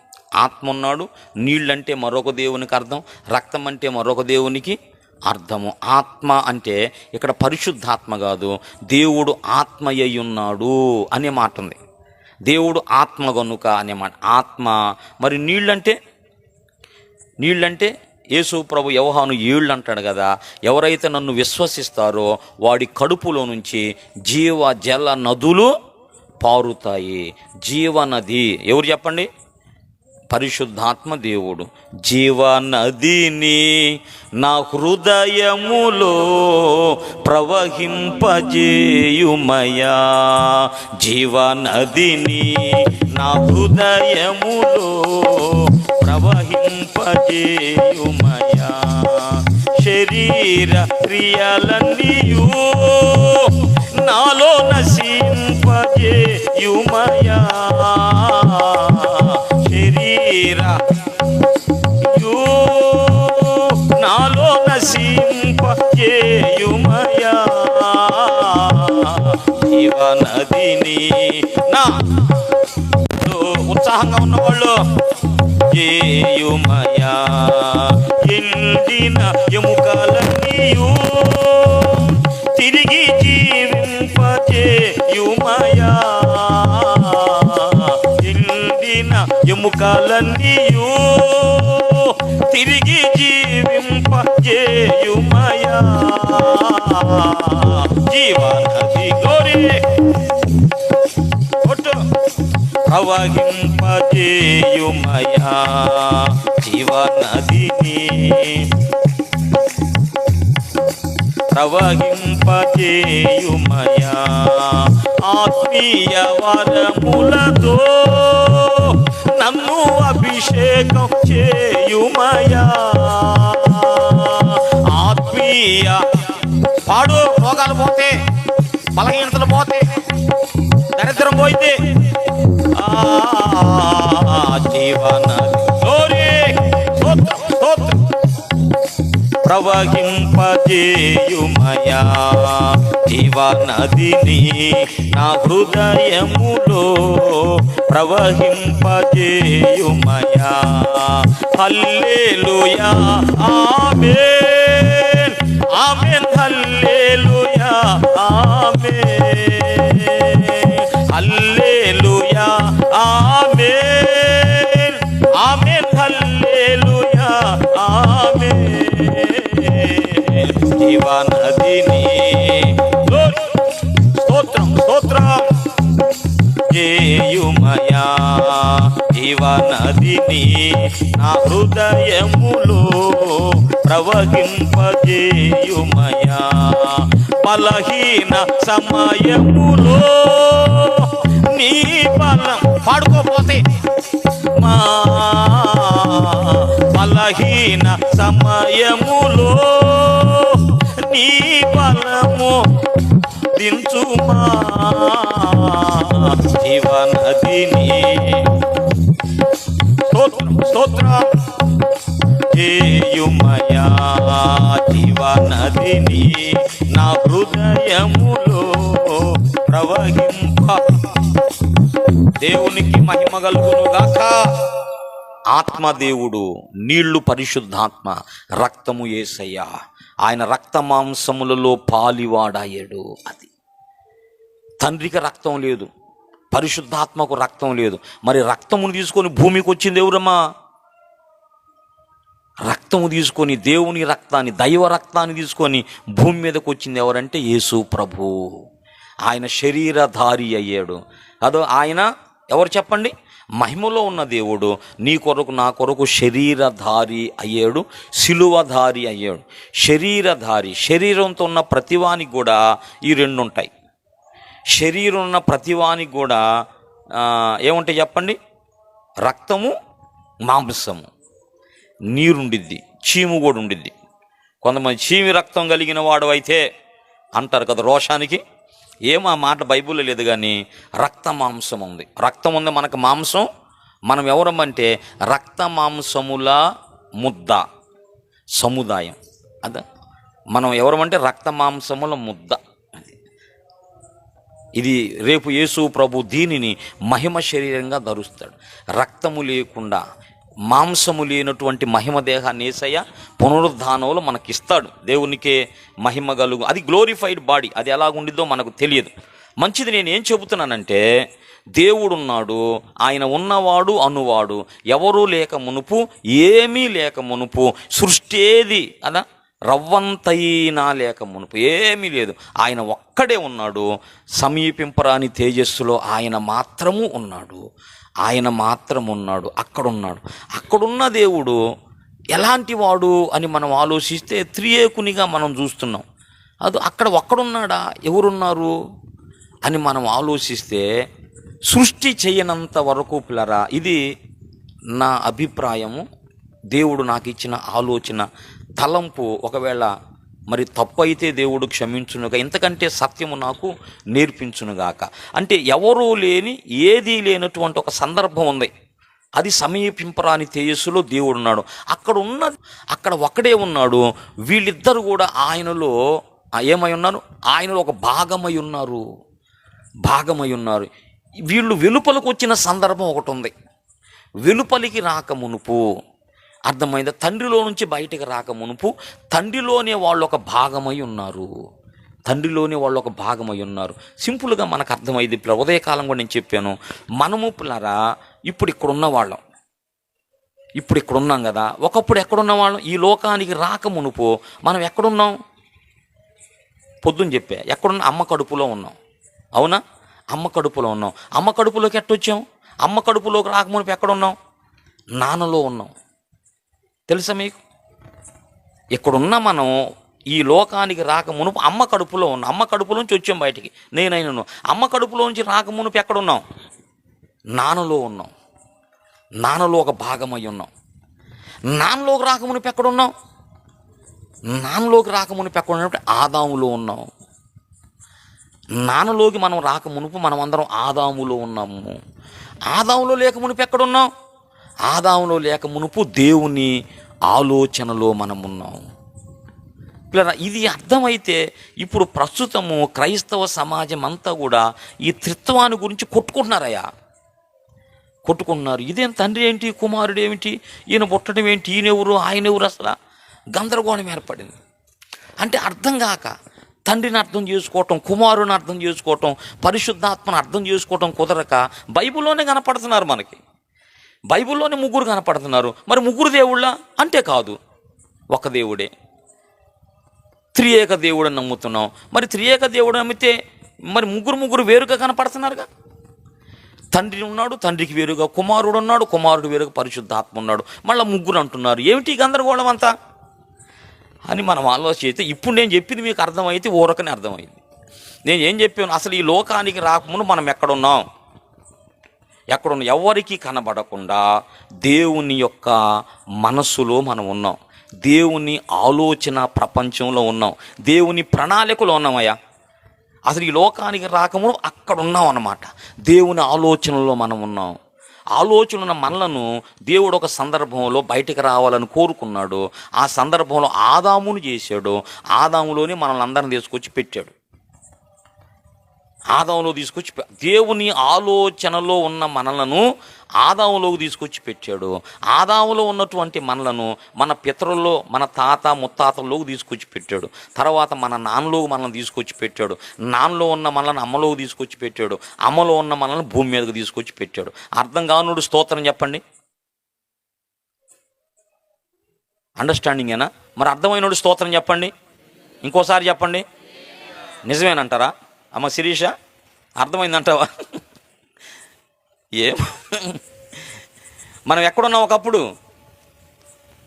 ఆత్మ ఉన్నాడు, నీళ్ళంటే మరొక దేవునికి అర్థం, రక్తం అంటే మరొక దేవునికి అర్థము. ఆత్మ అంటే ఇక్కడ పరిశుద్ధాత్మ కాదు, దేవుడు ఆత్మయ్యి ఉన్నాడు అనే మాట ఉంది. దేవుడు ఆత్మ గనుక అనే మాట. ఆత్మ. మరి నీళ్ళంటే యేసు ప్రభు యోహాను 7 అంటాడు కదా, ఎవరైతే నన్ను విశ్వసిస్తారో వాడి కడుపులో నుంచి జీవ జల నదులు పారుతాయి. జీవనది ఎవరు చెప్పండి? పరిశుద్ధాత్మ దేవుడు. జీవనదిని నా హృదయములో ప్రవహింపజేయుమయా, జీవనదిని నా హృదయములో ప్రవహింపజేయుమయా, శరీర క్రియలన్నీయు నాలో నశింపజేయుమయా, నాలో నశింపజేయుమయా, జీవనదిని నా ఉత్సాహంగా ఉన్నవాళ్ళు చేయుమయా, ఎండిన ఎముకలన్నీయు తిరిగి జీవింపజేయుమయా, ఎండిన ఎముకలన్నీయు తిరిగి జీవింపజేయుమయా, జీవనది గోరి ప్రవహింపజేయుమయా, జీవనదిని ప్రవహింపజేయుమయా, ఆత్మీయ వరములతో నన్ను అభిషేకం చేయుమయా, ఆత్మీయ పాడు. రోగాలు పోతే, బలహీనతలు పోతే, దరిద్రం పోయితే ప్రవహింపజేయుమయా, జీవనదిని నా హృదయములో ప్రవహింపజేయుమయా, హల్లెలూయా ఆమేన్, ఆమేన్ హల్లెలూయా ఆమేన్, హల్లెలూయా ఆమేన్, ఆమేన్ హల్లెలూయా ఆమేన్, జీవనదిని స్తోత్రం స్తోత్రం చేయుమయా, జీవనదిని నా హృదయములో ప్రవహింపజేయుమయా, బలహీన సమయములో నీ బలం పాడుకోపోతే, మా బలహీన సమయములో నీ బలము దించుమా, జీవనదిని స్తోత్రం స్తోత్రం చేయుమయా, జీవనదిని నా హృదయములో ప్రవహింప. దేవునికి మహిమ కలుగును గాక. ఆత్మదేవుడు, నీళ్లు పరిశుద్ధాత్మ, రక్తము యేసయ్య. ఆయన రక్త మాంసములలో పాలివాడాయడు. అది తండ్రికి రక్తం లేదు, పరిశుద్ధాత్మకు రక్తం లేదు. మరి రక్తమును తీసుకొని భూమికి వచ్చింది ఎవరమ్మా? రక్తము తీసుకొని, దేవుని రక్తాన్ని, దైవ రక్తాన్ని తీసుకొని భూమి మీదకి వచ్చింది ఎవరంటే యేసు ప్రభు. ఆయన శరీరధారి అయ్యాడు. అదో ఆయన ఎవరు చెప్పండి? మహిమలో ఉన్న దేవుడు నీ కొరకు నా కొరకు శరీరధారి అయ్యాడు, సిలువధారి అయ్యాడు. శరీరధారి, శరీరంతో ఉన్న ప్రతివానికి కూడా ఈ రెండు ఉంటాయి. శరీరం ఉన్న ప్రతివానికి కూడా ఏముంటాయి చెప్పండి? రక్తము, మాంసము, నీరుండిద్ది, చీము కూడా ఉండిద్ది. కొంతమంది చీమి రక్తం కలిగిన వాడు అయితే అంటారు కదా రోషానికి. ఏమో మాట బైబిల్లో లేదు, కానీ రక్త మాంసం ఉంది. రక్తం ఉంది, మనకు మాంసం. మనం ఎవరమంటే రక్త మాంసముల ముద్ద సముదాయం. అదే మనం ఎవరమంటే రక్త మాంసముల ముద్ద. ఇది రేపు యేసు ప్రభు దీనిని మహిమ శరీరంగా ధరుస్తాడు. రక్తము లేకుండా మాంసము లేనటువంటి మహిమ దేహాన్ని యేసయ్య పునరుద్ధానంలో మనకిస్తాడు. దేవునికే మహిమ కలుగు. అది గ్లోరిఫైడ్ బాడీ. అది ఎలాగుండిద్దో మనకు తెలియదు. మంచిది. నేను ఏం చెబుతున్నానంటే, దేవుడున్నాడు, ఆయన ఉన్నవాడు అనువాడు, ఎవరూ లేక మునుపు, ఏమీ లేక మునుపు, సృష్టి ఏది అదా రవ్వంతైనా లేక మునుపు ఏమీ లేదు. ఆయన ఒక్కడే ఉన్నాడు. సమీపింపరాని తేజస్సులో ఆయన మాత్రము ఉన్నాడు. ఆయన మాత్రం ఉన్నాడు. అక్కడున్నాడు. అక్కడున్న దేవుడు ఎలాంటి వాడు అని మనం ఆలోచిస్తే త్రియేకునిగా మనం చూస్తున్నాం. అది అక్కడ ఒక్కడున్నాడా, ఎవరున్నారు అని మనం ఆలోచిస్తే సృష్టి చేయనంత వరకు పిల్లరా, ఇది నా అభిప్రాయము, దేవుడు నాకు ఇచ్చిన ఆలోచన, తలంపు. ఒకవేళ మరి తప్పు అయితే దేవుడు క్షమించునుగా, ఇంతకంటే సత్యము నాకు నేర్పించునుగాక. అంటే ఎవరూ లేని, ఏదీ లేనటువంటి ఒక సందర్భం ఉంది. అది సమీపింపరాని తేజస్సులో దేవుడు ఉన్నాడు. అక్కడ ఒక్కడే ఉన్నాడు. వీళ్ళిద్దరు కూడా ఆయనలో ఏమై ఉన్నారు? ఆయనలో ఒక భాగమై ఉన్నారు. వీళ్ళు వెలుపలకు వచ్చిన సందర్భం ఒకటి ఉంది. వెలుపలికి రాక మునుపు, అర్థమైందా? తండ్రిలో నుంచి బయటికి రాక మునుపు తండ్రిలోనే వాళ్ళు ఒక భాగమై ఉన్నారు. సింపుల్గా మనకు అర్థమైంది. ఇప్పుడు ఉదయకాలం కూడా నేను చెప్పాను, మనము పిల్లరా ఇప్పుడు ఇక్కడ ఉన్నాం కదా. ఒకప్పుడు ఎక్కడున్న వాళ్ళం? ఈ లోకానికి రాక మునుపు మనం ఎక్కడున్నాం? పొద్దున్న చెప్పా, ఎక్కడున్నా? అమ్మ కడుపులో ఉన్నాం. అవునా? అమ్మ కడుపులోకి ఎట్టొచ్చాం? అమ్మ కడుపులోకి రాకమునుపు ఎక్కడున్నాం? నాన్నలో ఉన్నాం. తెలుసా మీకు? ఇక్కడున్న మనం ఈ లోకానికి రాకమునుపు అమ్మ కడుపులో ఉన్నాం. అమ్మ కడుపులోంచి వచ్చాం బయటికి, నేనైనాను. అమ్మ కడుపులోంచి రాకమునుపు ఎక్కడున్నాం? నాన్నలో ఉన్నాం. నాన్నలో ఒక భాగమై ఉన్నాం. నాన్నలోకి రాకమునుపు ఎక్కడున్నాం? ఆదాములో ఉన్నాం. నాన్నలోకి మనం రాకమునుపు మనం అందరం ఆదాములో ఉన్నాము. ఆదాములో లేక మునుపు ఎక్కడున్నాం? ఆదాములో లేక మునుపు దేవుని ఆలోచనలో మనం ఉన్నాం. పిల్లరా, ఇది అర్థమైతే ఇప్పుడు ప్రస్తుతము క్రైస్తవ సమాజం అంతా కూడా ఈ త్రిత్వాన్ని గురించి కొట్టుకుంటున్నారు. ఇదేం తండ్రి ఏంటి, కుమారుడు ఏమిటి, ఈయన పుట్టడం ఏంటి, ఈయనెవరు, ఆయనెవరు, అసలు గందరగోళం ఏర్పడింది. అంటే అర్థం కాక తండ్రిని అర్థం చేసుకోవటం, కుమారుని అర్థం చేసుకోవటం, పరిశుద్ధాత్మను అర్థం చేసుకోవటం కుదరక బైబిల్లోనే కనపడుతున్నారు. మనకి బైబిల్లోనే ముగ్గురు కనపడుతున్నారు. మరి ముగ్గురు దేవుళ్ళ అంటే కాదు, ఒక దేవుడే. త్రియేక దేవుడని నమ్ముతున్నాం. మరి త్రియేక దేవుడు నమ్మితే మరి ముగ్గురు వేరుగా కనపడుతున్నారుగా. తండ్రి ఉన్నాడు, తండ్రికి వేరుగా కుమారుడు ఉన్నాడు, కుమారుడు వేరుగా పరిశుద్ధాత్మ ఉన్నాడు. మళ్ళీ ముగ్గురు అంటున్నారు. ఏమిటి గందరగోళం అంతా అని మనం ఆలోచిస్తే, ఇప్పుడు నేను చెప్పింది మీకు అర్థమైతే ఊరకనే అర్థమైంది. నేను ఏం చెప్పాను? అసలు ఈ లోకానికి రాకముందు మనం ఎక్కడున్నాం? ఎవరికి కనబడకుండా దేవుని యొక్క మనస్సులో మనం ఉన్నాం. దేవుని ఆలోచన ప్రపంచంలో ఉన్నాం. దేవుని ప్రణాళికలో ఉన్నామయ్యా. అసలు ఈ లోకానికి రాకముందు అక్కడ ఉన్నాం అన్నమాట. దేవుని ఆలోచనలో మనం ఉన్నాం. ఆలోచన మనలను దేవుడు ఒక సందర్భంలో బయటికి రావాలని కోరుకున్నాడు. ఆ సందర్భంలో ఆదామును చేశాడు. ఆదాములోనే మనల్ని అందరిని తీసుకొచ్చి పెట్టాడు. ఆదాములో తీసుకొచ్చి దేవుని ఆలోచనలో ఉన్న మనలను ఆదాములోకి తీసుకొచ్చి పెట్టాడు. ఆదాములో ఉన్నటువంటి మనలను మన పితరుల్లో, మన తాత ముత్తాతల్లోకి తీసుకొచ్చి పెట్టాడు. తర్వాత మన నాన్నలోకి మనల్ని తీసుకొచ్చి పెట్టాడు. నాన్నలో ఉన్న మనల్ని అమ్మలోకి తీసుకొచ్చి పెట్టాడు. అమ్మలో ఉన్న మనల్ని భూమి మీదకి తీసుకొచ్చి పెట్టాడు. అర్థం కానుడు స్తోత్రం చెప్పండి. అండర్స్టాండింగేనా? మరి అర్థమైనడు స్తోత్రం చెప్పండి. ఇంకోసారి చెప్పండి. నిజమేనంటారా? అమ్మ శిరీష, అర్థమైందంటావా? మనం ఎక్కడున్నాం? ఒకప్పుడు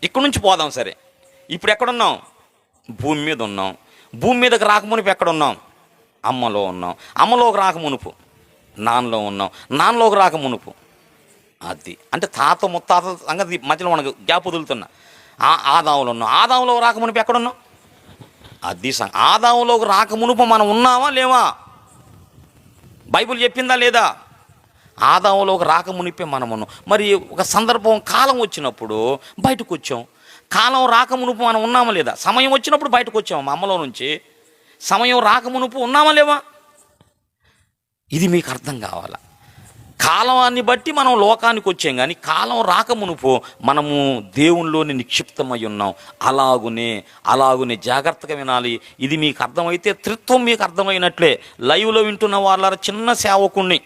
ఇక్కడి నుంచి పోదాం. సరే, ఇప్పుడు ఎక్కడున్నాం? భూమి మీద ఉన్నాం. భూమి మీదకి రాకమునుపు ఎక్కడున్నాం? అమ్మలో ఉన్నాం. అమ్మలోకి రాకమునుపు నాన్నలో ఉన్నాం. నాన్నలోకి రాకమునుపు అది అంటే తాత ముత్తాత సంగతి మధ్యలో మనకు గ్యాప్ వదులుతున్నా. ఆదాములో ఉన్నాం. ఆదాములోకి రాకమునుపు ఎక్కడున్నాం? అది ఆదాములోకి రాకమునుపు మనం ఉన్నామా లేవా? బైబిల్ చెప్పిందా లేదా? ఆదాములోకి రాకమునిపే మనమును. మరి ఒక సందర్భం, కాలం వచ్చినప్పుడు బయటకు వచ్చాం. కాలం రాకమునుపు మనం ఉన్నామా లేదా? సమయం వచ్చినప్పుడు బయటకు వచ్చాము మా అమ్మలో నుంచి. సమయం రాకమునుపు ఉన్నామా లేవా? ఇది మీకు అర్థం కావాలా. కాలాన్ని బట్టి మనం లోకానికి వచ్చాం, కానీ కాలం రాకమునుపు మనము దేవునిలోని నిక్షిప్తమై ఉన్నాం. అలాగునే జాగ్రత్తగా వినాలి. ఇది మీకు అర్థమైతే త్రిత్వం మీకు అర్థమైనట్లే. లైవ్లో వింటున్న వాళ్ళ చిన్న సేవకుణ్ణి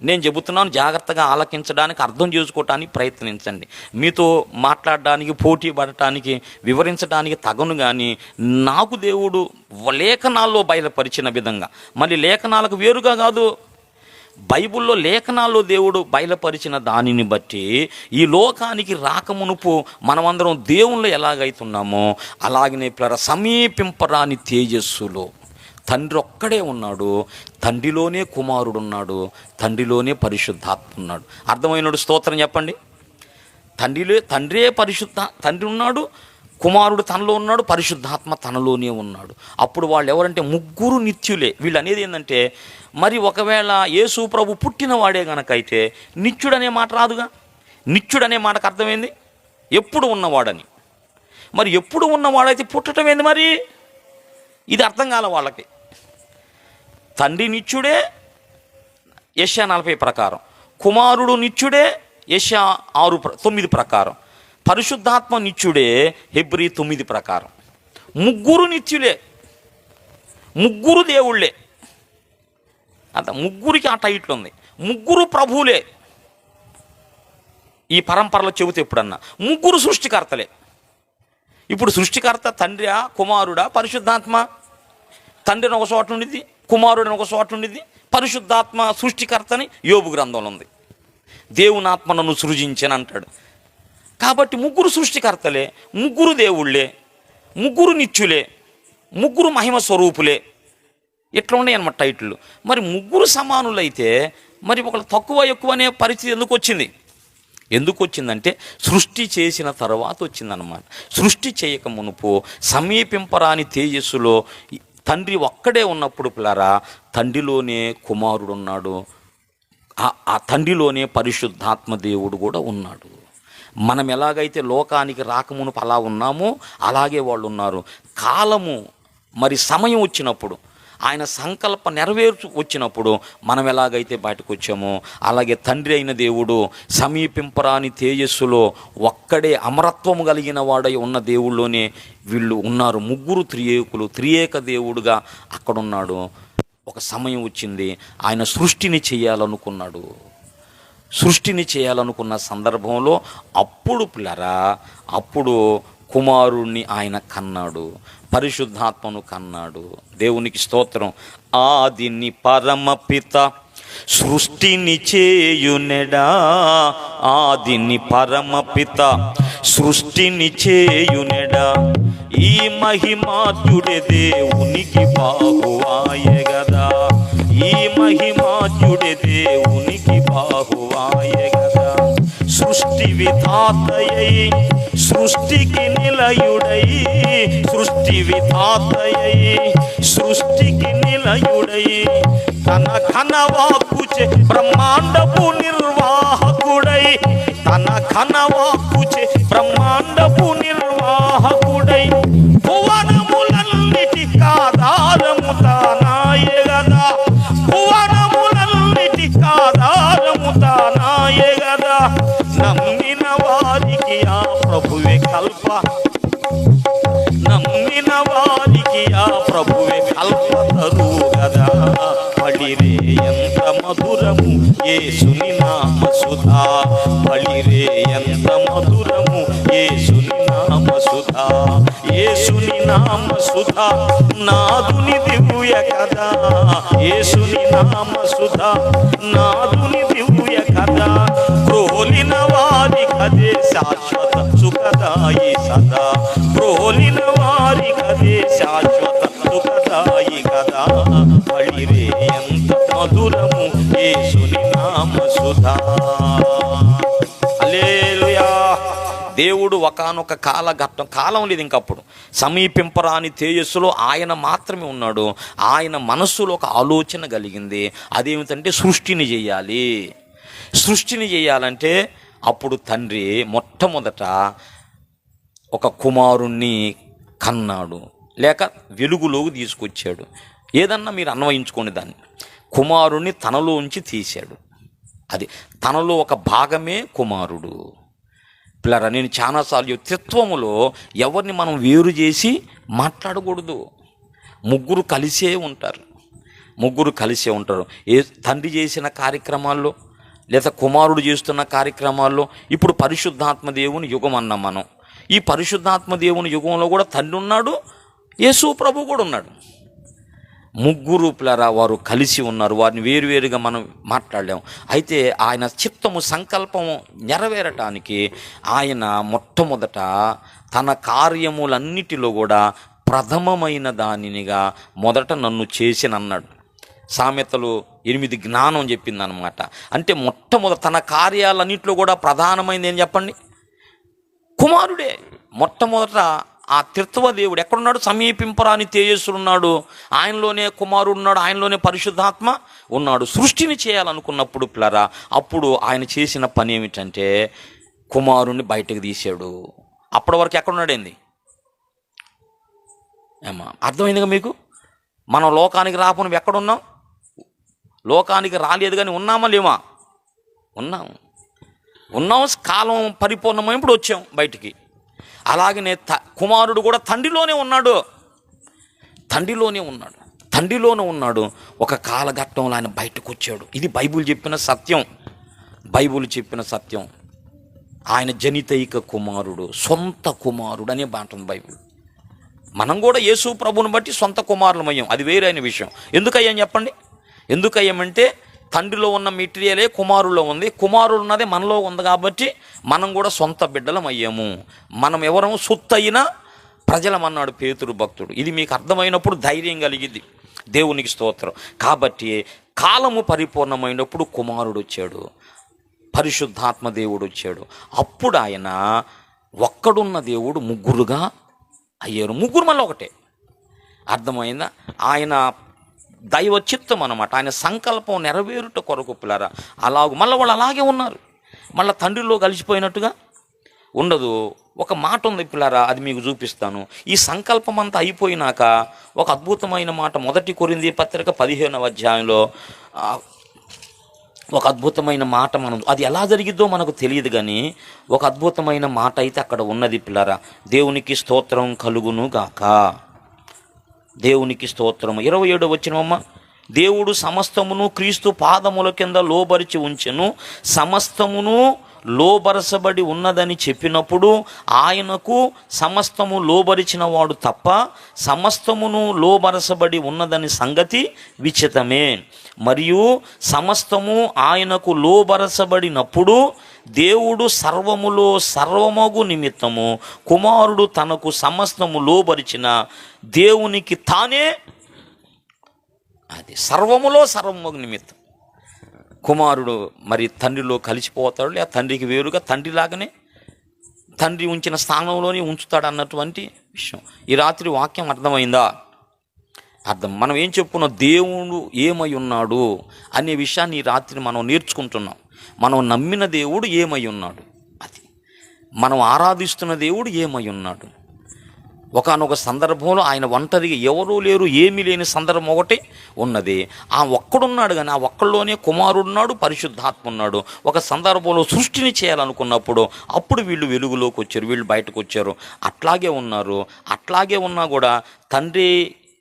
నేను చెబుతున్నాను, జాగ్రత్తగా ఆలకించడానికి, అర్థం చేసుకోవటానికి ప్రయత్నించండి. మీతో మాట్లాడడానికి, పోటీ పడటానికి, వివరించడానికి తగను, కానీ నాకు దేవుడు లేఖనాల్లో బయలుపరిచిన విధంగా, మళ్ళీ లేఖనాలకు వేరుగా కాదు, బైబిల్లో లేఖనాల్లో దేవుడు బయలుపరిచిన దానిని బట్టి ఈ లోకానికి రాకమునుపు మనమందరం దేవుళ్ళు ఎలాగైతున్నామో అలాగనే సమీపింపరాని తేజస్సులో తండ్రి ఒక్కడే ఉన్నాడు. తండ్రిలోనే కుమారుడు ఉన్నాడు, తండ్రిలోనే పరిశుద్ధాత్మ ఉన్నాడు. అర్థమైనడు స్తోత్రం చెప్పండి. తండ్రే తండ్రి ఉన్నాడు, కుమారుడు తనలో ఉన్నాడు, పరిశుద్ధాత్మ తనలోనే ఉన్నాడు. అప్పుడు వాళ్ళు ఎవరంటే ముగ్గురు నిత్యులే. వీళ్ళు అనేది ఏంటంటే, మరి ఒకవేళ యేసు ప్రభు పుట్టినవాడే గనకైతే నిత్యుడనే మాట రాదుగా. నిత్యుడనే మాటకు అర్థమైంది ఎప్పుడు ఉన్నవాడని. మరి ఎప్పుడు ఉన్నవాడైతే పుట్టడం ఏంది మరి? ఇది అర్థం కాల వాళ్ళకి. తండ్రి నిత్యుడే యెషయా 40 ప్రకారం, కుమారుడు నిత్యుడే యెషయా 9 ప్రకారం, పరిశుద్ధాత్మ నిత్యుడే హెబ్రీ 9 ప్రకారం. ముగ్గురు నిత్యులే, ముగ్గురు దేవుళ్ళే. అంత ముగ్గురికి ఆ టైట్లు ఉంది. ముగ్గురు ప్రభువులే. ఈ పరంపరలో చెబుతే ఎప్పుడన్నా ముగ్గురు సృష్టికర్తలే. ఇప్పుడు సృష్టికర్త తండ్రియా, కుమారుడా, పరిశుద్ధాత్మ? తండ్రిని ఒక చోట ఉండిద్ది, కుమారుడిని ఒక చోట ఉండిద్ది, పరిశుద్ధాత్మ సృష్టికర్తని యోబు గ్రంథంలో ఉంది. దేవుని ఆత్మ నన్ను సృజించని అంటాడు. కాబట్టి ముగ్గురు సృష్టికర్తలే, ముగ్గురు దేవుళ్ళే, ముగ్గురు నిత్యులే, ముగ్గురు మహిమ స్వరూపులే. ఇట్లా ఉన్నాయి అన్నమాట టైటిల్. మరి ముగ్గురు సమానులైతే మరి ఒకళ్ళు తక్కువ ఎక్కువ అనే పరిస్థితి ఎందుకు వచ్చిందంటే సృష్టి చేసిన తర్వాత వచ్చిందన్నమాట. సృష్టి చేయక మునుపు సమీపింపరాని తేజస్సులో తండ్రి ఒక్కడే ఉన్నప్పుడు పిల్లరా, తండ్రిలోనే కుమారుడు ఉన్నాడు, ఆ తండ్రిలోనే పరిశుద్ధాత్మ దేవుడు కూడా ఉన్నాడు. మనం ఎలాగైతే లోకానికి రాకమునుపు అలా ఉన్నామో అలాగే వాళ్ళు ఉన్నారు. కాలము మరి సమయం వచ్చినప్పుడు, ఆయన సంకల్ప నెరవేర్చు వచ్చినప్పుడు మనం ఎలాగైతే బయటకు వచ్చామో అలాగే తండ్రి అయిన దేవుడు సమీపింపరాని తేజస్సులో ఒక్కడే అమరత్వము కలిగిన వాడై ఉన్న దేవుళ్ళలోనే వీళ్ళు ఉన్నారు. ముగ్గురు త్రియేకులు, త్రియేక దేవుడుగా అక్కడున్నాడు. ఒక సమయం వచ్చింది, ఆయన సృష్టిని చేయాలనుకున్నాడు. సృష్టిని చేయాలనుకున్న సందర్భంలో అప్పుడు కుమారుణ్ణి ఆయన కన్నాడు, పరిశుద్ధాత్మను కన్నాడు. దేవునికి స్తోత్రం. ఆదిని పరమపిత సృష్టిని చేయునెడా, ఆదిని పరమపిత సృష్టిని చేయునెడా, ఈ మహిమాత్యుడే దేవునికి బాహువాయె గదా, ఈ మహిమాత్యుడే దేవునికి బాహువాయె గదా. సృష్టి విధాతయై సృష్టికి నిలయుడై, సృష్టి విధాతయై సృష్టికి నిలయుడై, తన ఘనవాక్కుచే బ్రహ్మాండపు నిర్వాహకుడై, తన ఘనవాక్కుచే బ్రహ్మాండపు నిర్వాహకుడై, భువనములన్నిటికి ఆధారము తానాయె గదా, భువనములన్నిటికి ఆధారము తానాయె గదా. నమ్మిన వారికి ఆ ప్రభువే కల్ప, నమ్మిన వారికి ఆ ప్రభువే కల్పతరు గదా. బలిరే ఎంత మధురము యేసుని నామ సుధా, బలిరే ఎంత మధురము యేసుని నామ సుధా, యేసుని నామ సుధా నాదుని దివ్య కదా, యేసుని నామ సుధా నాదుని దివ్య కదా. ప్రోలిన వారి కదే శాశ్వత సుఖదాయి సదా, ప్రోలిన వారి కదే శాశ్వత సుఖదాయి కదా. బలిరే ఎంత మధురము యేసుని నామ సుధా. హల్లెలూయా. దేవుడు ఒకానొక కాలం లేదు ఇంకప్పుడు. సమీపింపరాని తేజస్సులో ఆయన మాత్రమే ఉన్నాడు. ఆయన మనస్సులో ఒక ఆలోచన కలిగింది. అదేమిటంటే సృష్టిని చేయాలి. సృష్టిని చేయాలంటే అప్పుడు తండ్రి మొట్టమొదట ఒక కుమారుణ్ణి కన్నాడు, లేక వెలుగులోకి తీసుకొచ్చాడు. ఏదన్నా మీరు అన్వయించుకోండి దాన్ని. కుమారుణ్ణి తనలోంచి తీశాడు. అది తనలో ఒక భాగమే కుమారుడు. పిల్లరా, నేను చాలాసార్లు త్రిత్వములో ఎవరిని మనం వేరు చేసి మాట్లాడకూడదు. ముగ్గురు కలిసే ఉంటారు. ఏ తండ్రి చేసిన కార్యక్రమాల్లో లేదా కుమారుడు చేస్తున్న కార్యక్రమాల్లో, ఇప్పుడు పరిశుద్ధాత్మ దేవుని యుగం అన్నాం మనం. ఈ పరిశుద్ధాత్మ దేవుని యుగంలో కూడా తండ్రి ఉన్నాడు, యేసు ప్రభు కూడా ఉన్నాడు. ముగ్గురు పిల్లరా వారు కలిసి ఉన్నారు. వారిని వేరువేరుగా మనం మాట్లాడలేము. అయితే ఆయన చిత్తము సంకల్పము నెరవేరటానికి ఆయన మొట్టమొదట తన కార్యములన్నిటిలో కూడా ప్రథమమైన దానినిగా మొదట నన్ను చేసినన్నాడు. సామెతలు 8 జ్ఞానం చెప్పిందనమాట. అంటే మొట్టమొదట తన కార్యాలన్నింటిలో కూడా ప్రధానమైనది ఏం చెప్పండి? కుమారుడే. మొట్టమొదట ఆ త్రిత్వ దేవుడు ఎక్కడున్నాడు? సమీపింపరాని తేజస్సులున్నాడు, ఆయనలోనే కుమారుడు ఉన్నాడు, ఆయనలోనే పరిశుద్ధాత్మ ఉన్నాడు. సృష్టిని చేయాలనుకున్నప్పుడు పిల్లరా, అప్పుడు ఆయన చేసిన పని ఏమిటంటే కుమారుణ్ణి బయటకు తీశాడు. అప్పటి వరకు ఎక్కడున్నాడేంది ఏమా అర్థమైందిగా మీకు? మనం లోకానికి రాకుండా ఎక్కడున్నాం? లోకానికి రాలేదు కానీ ఉన్నామా లేమా? ఉన్నాం. కాలం పరిపూర్ణమైనప్పుడు వచ్చాం బయటికి. అలాగనే కుమారుడు కూడా తండ్రిలోనే ఉన్నాడు. ఒక కాలఘట్టంలో ఆయన బయటకు వచ్చాడు. ఇది బైబిల్ చెప్పిన సత్యం. ఆయన జనితైక కుమారుడు, సొంత కుమారుడు అనే బాంటుంది బైబిల్. మనం కూడా యేసు ప్రభువుని బట్టి సొంత కుమారులమయ్యాం, అది వేరైన విషయం. ఎందుకయ్యాం చెప్పండి? ఎందుకయ్యామంటే తండ్రిలో ఉన్న మెటీరియలే కుమారుల్లో ఉంది, కుమారుడు ఉన్నదే మనలో ఉంది కాబట్టి మనం కూడా సొంత బిడ్డలం అయ్యాము. మనం ఎవరము? సొత్తయిన ప్రజలమన్నాడు పేతురు భక్తుడు. ఇది మీకు అర్థమైనప్పుడు ధైర్యం కలిగింది. దేవునికి స్తోత్రం. కాబట్టి కాలము పరిపూర్ణమైనప్పుడు కుమారుడు వచ్చాడు, పరిశుద్ధాత్మ దేవుడు వచ్చాడు. అప్పుడు ఆయన ఒక్కడున్న దేవుడు ముగ్గురుగా అయ్యారు. ముగ్గురు మళ్ళీ ఒకటే. అర్థమైందా? ఆయన దైవ చిత్తం అన్నమాట. ఆయన సంకల్పం నెరవేరుట కొరకు పిల్లరా మళ్ళీ వాళ్ళు అలాగే ఉన్నారు. మళ్ళీ తండ్రిలో కలిసిపోయినట్టుగా ఉండదు. ఒక మాట ఉంది పిల్లరా, అది మీకు చూపిస్తాను. ఈ సంకల్పం అంతా అయిపోయినాక ఒక అద్భుతమైన మాట 1 కొరింథీ పత్రిక 15వ అధ్యాయంలో ఒక అద్భుతమైన మాట అది ఎలా జరిగిద్దో మనకు తెలియదు కానీ ఒక అద్భుతమైన మాట అయితే అక్కడ ఉన్నది పిల్లరా. దేవునికి స్తోత్రం కలుగును గాక. దేవునికి స్తోత్రము. 27వ వచనమమ్మ. దేవుడు సమస్తమును క్రీస్తు పాదముల కింద లోబరిచి ఉంచెను, సమస్తమును లోబరసబడి ఉన్నదని చెప్పినప్పుడు ఆయనకు సమస్తము లోబరిచిన వాడు తప్ప సమస్తమును లోబరసబడి ఉన్నదని సంగతి విచితమే. మరియు సమస్తము ఆయనకు లోబరసబడినప్పుడు దేవుడు సర్వములో సర్వమగు నిమిత్తము కుమారుడు తనకు సమస్తము లోబరిచిన దేవునికి తానే, అది సర్వములో సర్వమగు నిమిత్తం కుమారుడు మరి తండ్రిలో కలిసిపోతాడు, లేదా తండ్రికి వేరుగా తండ్రిలాగానే తండ్రి ఉంచిన స్థానంలోనే ఉంచుతాడు అన్నటువంటి విషయం. ఈ రాత్రి వాక్యం అర్థమైందా? మనం ఏం చెప్పుకున్నాం? దేవుడు ఏమై ఉన్నాడు అనే విషయాన్ని ఈ రాత్రి మనం నేర్చుకుంటున్నాం. మనం నమ్మిన దేవుడు ఏమై ఉన్నాడు, అది మనం ఆరాధిస్తున్న దేవుడు ఏమై ఉన్నాడు. ఒకానొక సందర్భంలో ఆయన ఒంటరిగా ఎవరూ లేరు, ఏమీ లేని సందర్భం ఒకటి ఉన్నది. ఆ ఒక్కడున్నాడు కానీ ఆ ఒక్కళ్ళలోనే కుమారుడున్నాడు, పరిశుద్ధాత్మ ఉన్నాడు. ఒక సందర్భంలో సృష్టిని చేయాలనుకున్నప్పుడు అప్పుడు వీళ్ళు వెలుగులోకి వచ్చారు, వీళ్ళు బయటకు వచ్చారు. అట్లాగే ఉన్నారు. అట్లాగే ఉన్నా కూడా తండ్రి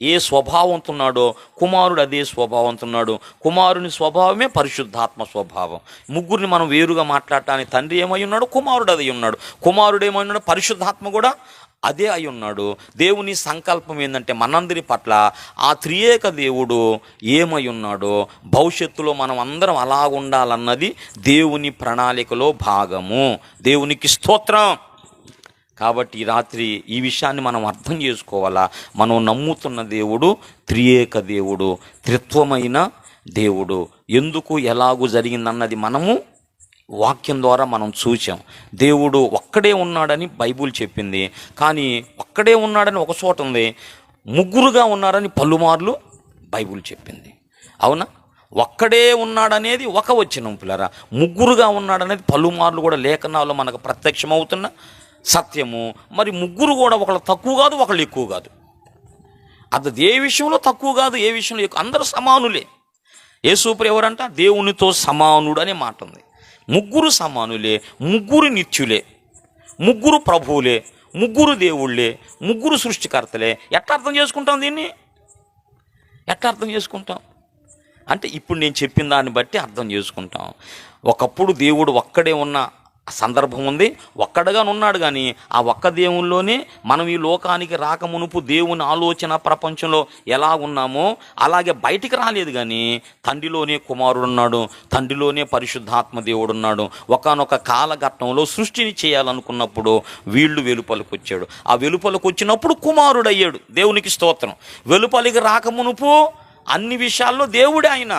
ఏ స్వభావంతో ఉన్నాడో కుమారుడు అదే స్వభావంతో ఉన్నాడు. కుమారుని స్వభావమే పరిశుద్ధాత్మ స్వభావం. ముగ్గురిని మనం వేరుగా మాట్లాడటానికి తండ్రి ఏమై ఉన్నాడు, కుమారుడు అదే ఉన్నాడు. కుమారుడు ఏమై ఉన్నాడు, పరిశుద్ధాత్మ కూడా అదే అయి ఉన్నాడు. దేవుని సంకల్పం ఏంటంటే మనందరి పట్ల ఆ త్రియేక దేవుడు ఏమై ఉన్నాడో భవిష్యత్తులో మనం అందరం అలా ఉండాలన్నది దేవుని ప్రణాళికలో భాగము. దేవునికి స్తోత్రం. కాబట్టి ఈ రాత్రి ఈ విషయాన్ని మనం అర్థం చేసుకోవాలా. మనం నమ్ముతున్న దేవుడు త్రియేక దేవుడు, త్రిత్వమైన దేవుడు. ఎందుకు ఎలాగూ జరిగిందన్నది మనము వాక్యం ద్వారా మనం చూసాం. దేవుడు ఒక్కడే ఉన్నాడని బైబిల్ చెప్పింది, కానీ ఒక్కడే ఉన్నాడని ఒక చోట ఉంది, ముగ్గురుగా ఉన్నారని పలుమార్లు బైబిల్ చెప్పింది. అవునా? ఒక్కడే ఉన్నాడనేది ఒక వచనం పిల్లరా, ముగ్గురుగా ఉన్నాడనేది పలుమార్లు కూడా లేఖనాల్లో మనకు ప్రత్యక్షమవుతున్న సత్యము. మరి ముగ్గురు కూడా ఒకళ్ళు తక్కువ కాదు, ఒకళ్ళు ఎక్కువ కాదు. అది ఏ విషయంలో తక్కువ కాదు, ఏ విషయంలో ఎక్కువ, అందరూ సమానులే. యేసుప్రభు ఎవరంట? దేవునితో సమానుడు అనే మాట ఉంది. ముగ్గురు సమానులే, ముగ్గురు నిత్యులే, ముగ్గురు ప్రభువులే, ముగ్గురు దేవుళ్ళే, ముగ్గురు సృష్టికర్తలే. ఎట్లా అర్థం చేసుకుంటాం దీన్ని? ఎట్లా అర్థం చేసుకుంటాం అంటే ఇప్పుడు నేను చెప్పిన దాన్ని బట్టి అర్థం చేసుకుంటాం. ఒకప్పుడు దేవుడు ఒక్కడే ఉన్న సందర్భం ఉంది, ఒక్కడగా ఉన్నాడు. కానీ ఆ ఒక్క దేవుల్లోనే మనం ఈ లోకానికి రాకమునుపు దేవుని ఆలోచన ప్రపంచంలో ఎలా ఉన్నామో అలాగే బయటికి రాలేదు. కానీ తండ్రిలోనే కుమారుడు ఉన్నాడు, తండ్రిలోనే పరిశుద్ధాత్మ దేవుడు ఉన్నాడు. ఒకానొక కాలఘట్టంలో సృష్టిని చేయాలనుకున్నప్పుడు వీళ్ళు వెలుపలికి వచ్చాడు. ఆ వెలుపలికి వచ్చినప్పుడు కుమారుడు అయ్యాడు. దేవునికి స్తోత్రం. వెలుపలికి రాకమునుపు అన్ని విషయాల్లో దేవుడే ఆయన.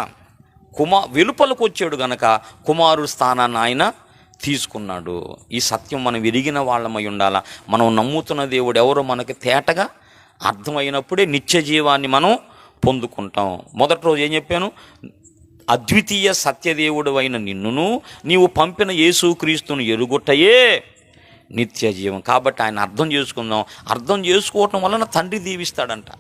వెలుపలికి వచ్చాడు గనక కుమారుడు స్థానాన్ని ఆయన తీసుకున్నాడు. ఈ సత్యం మనం ఎరిగిన వాళ్ళమై ఉండాలా. మనం నమ్ముతున్న దేవుడు ఎవరో మనకి తేటగా అర్థమైనప్పుడే నిత్య జీవాన్ని మనం పొందుకుంటాం. మొదటి రోజు ఏం చెప్పాను? అద్వితీయ సత్యదేవుడు అయిన నిన్నును నీవు పంపిన యేసుక్రీస్తును ఎరుగుటయే నిత్య జీవం. కాబట్టి ఆయన అర్థం చేసుకుందాం. అర్థం చేసుకోవటం వలన తండ్రి దీవిస్తాడంట.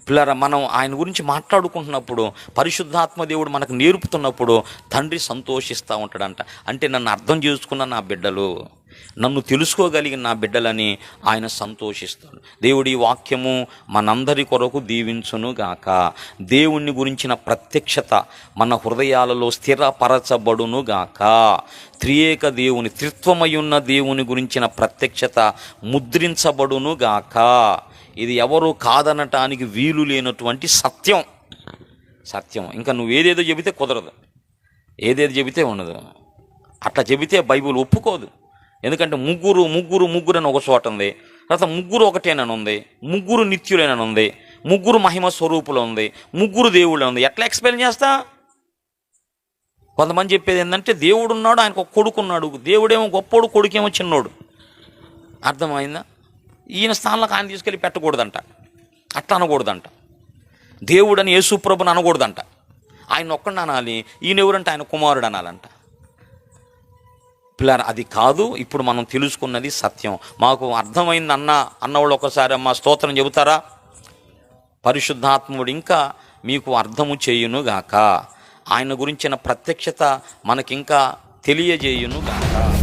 పిల్లరా, మనం ఆయన గురించి మాట్లాడుకుంటున్నప్పుడు, పరిశుద్ధాత్మ దేవుడు మనకు నేర్పుతున్నప్పుడు తండ్రి సంతోషిస్తూ ఉంటాడంట. అంటే నన్ను అర్థం చేసుకున్న నా బిడ్డలు, నన్ను తెలుసుకోగలిగిన నా బిడ్డలని ఆయన సంతోషిస్తాడు. దేవుడి వాక్యము మనందరి కొరకు దీవించును గాక. దేవుణ్ణి గురించిన ప్రత్యక్షత మన హృదయాలలో స్థిరపరచబడును గాక. త్రియేక దేవుని, త్రిత్వమయున్న దేవుని గురించిన ప్రత్యక్షత ముద్రించబడును గాక. ఇది ఎవరు కాదనటానికి వీలు లేనటువంటి సత్యం. సత్యం ఇంకా నువ్వు ఏదేదో చెబితే కుదరదు, ఏదేదో చెబితే ఉండదు. అట్లా చెబితే బైబిల్ ఒప్పుకోదు. ఎందుకంటే ముగ్గురు ముగ్గురు ముగ్గురు అని ఒక చోట ఉంది, తర్వాత ముగ్గురు ఒకటేనని ఉంది, ముగ్గురు నిత్యులేనని ఉంది, ముగ్గురు మహిమ స్వరూపులు ఉంది, ముగ్గురు దేవుళ్ళు ఉంది. ఎట్లా ఎక్స్ప్లెయిన్ చేస్తా? కొంతమంది చెప్పేది ఏంటంటే దేవుడు ఉన్నాడు, ఆయనకు ఒక కొడుకు ఉన్నాడు, దేవుడేమో గొప్పోడు, కొడుకేమో చిన్నోడు. అర్థమైందా? ఈయన స్థానంలోకి ఆయన తీసుకెళ్ళి పెట్టకూడదంట, అట్లా అనకూడదంట. దేవుడని యేసుప్రభుని అనకూడదంట, ఆయన ఒక్కడిని అనాలి. ఈయన ఎవరంటే ఆయన కుమారుడు అనాలంట. పిల్లలు అది కాదు. ఇప్పుడు మనం తెలుసుకున్నది సత్యం. మాకు అర్థమైంది అన్నవాళ్ళు ఒకసారి అమ్మ స్తోత్రం చెబుతారా? పరిశుద్ధాత్ముడు ఇంకా మీకు అర్థము చేయును గాక. ఆయన గురించిన ప్రత్యక్షత మనకింకా తెలియజేయును గాక.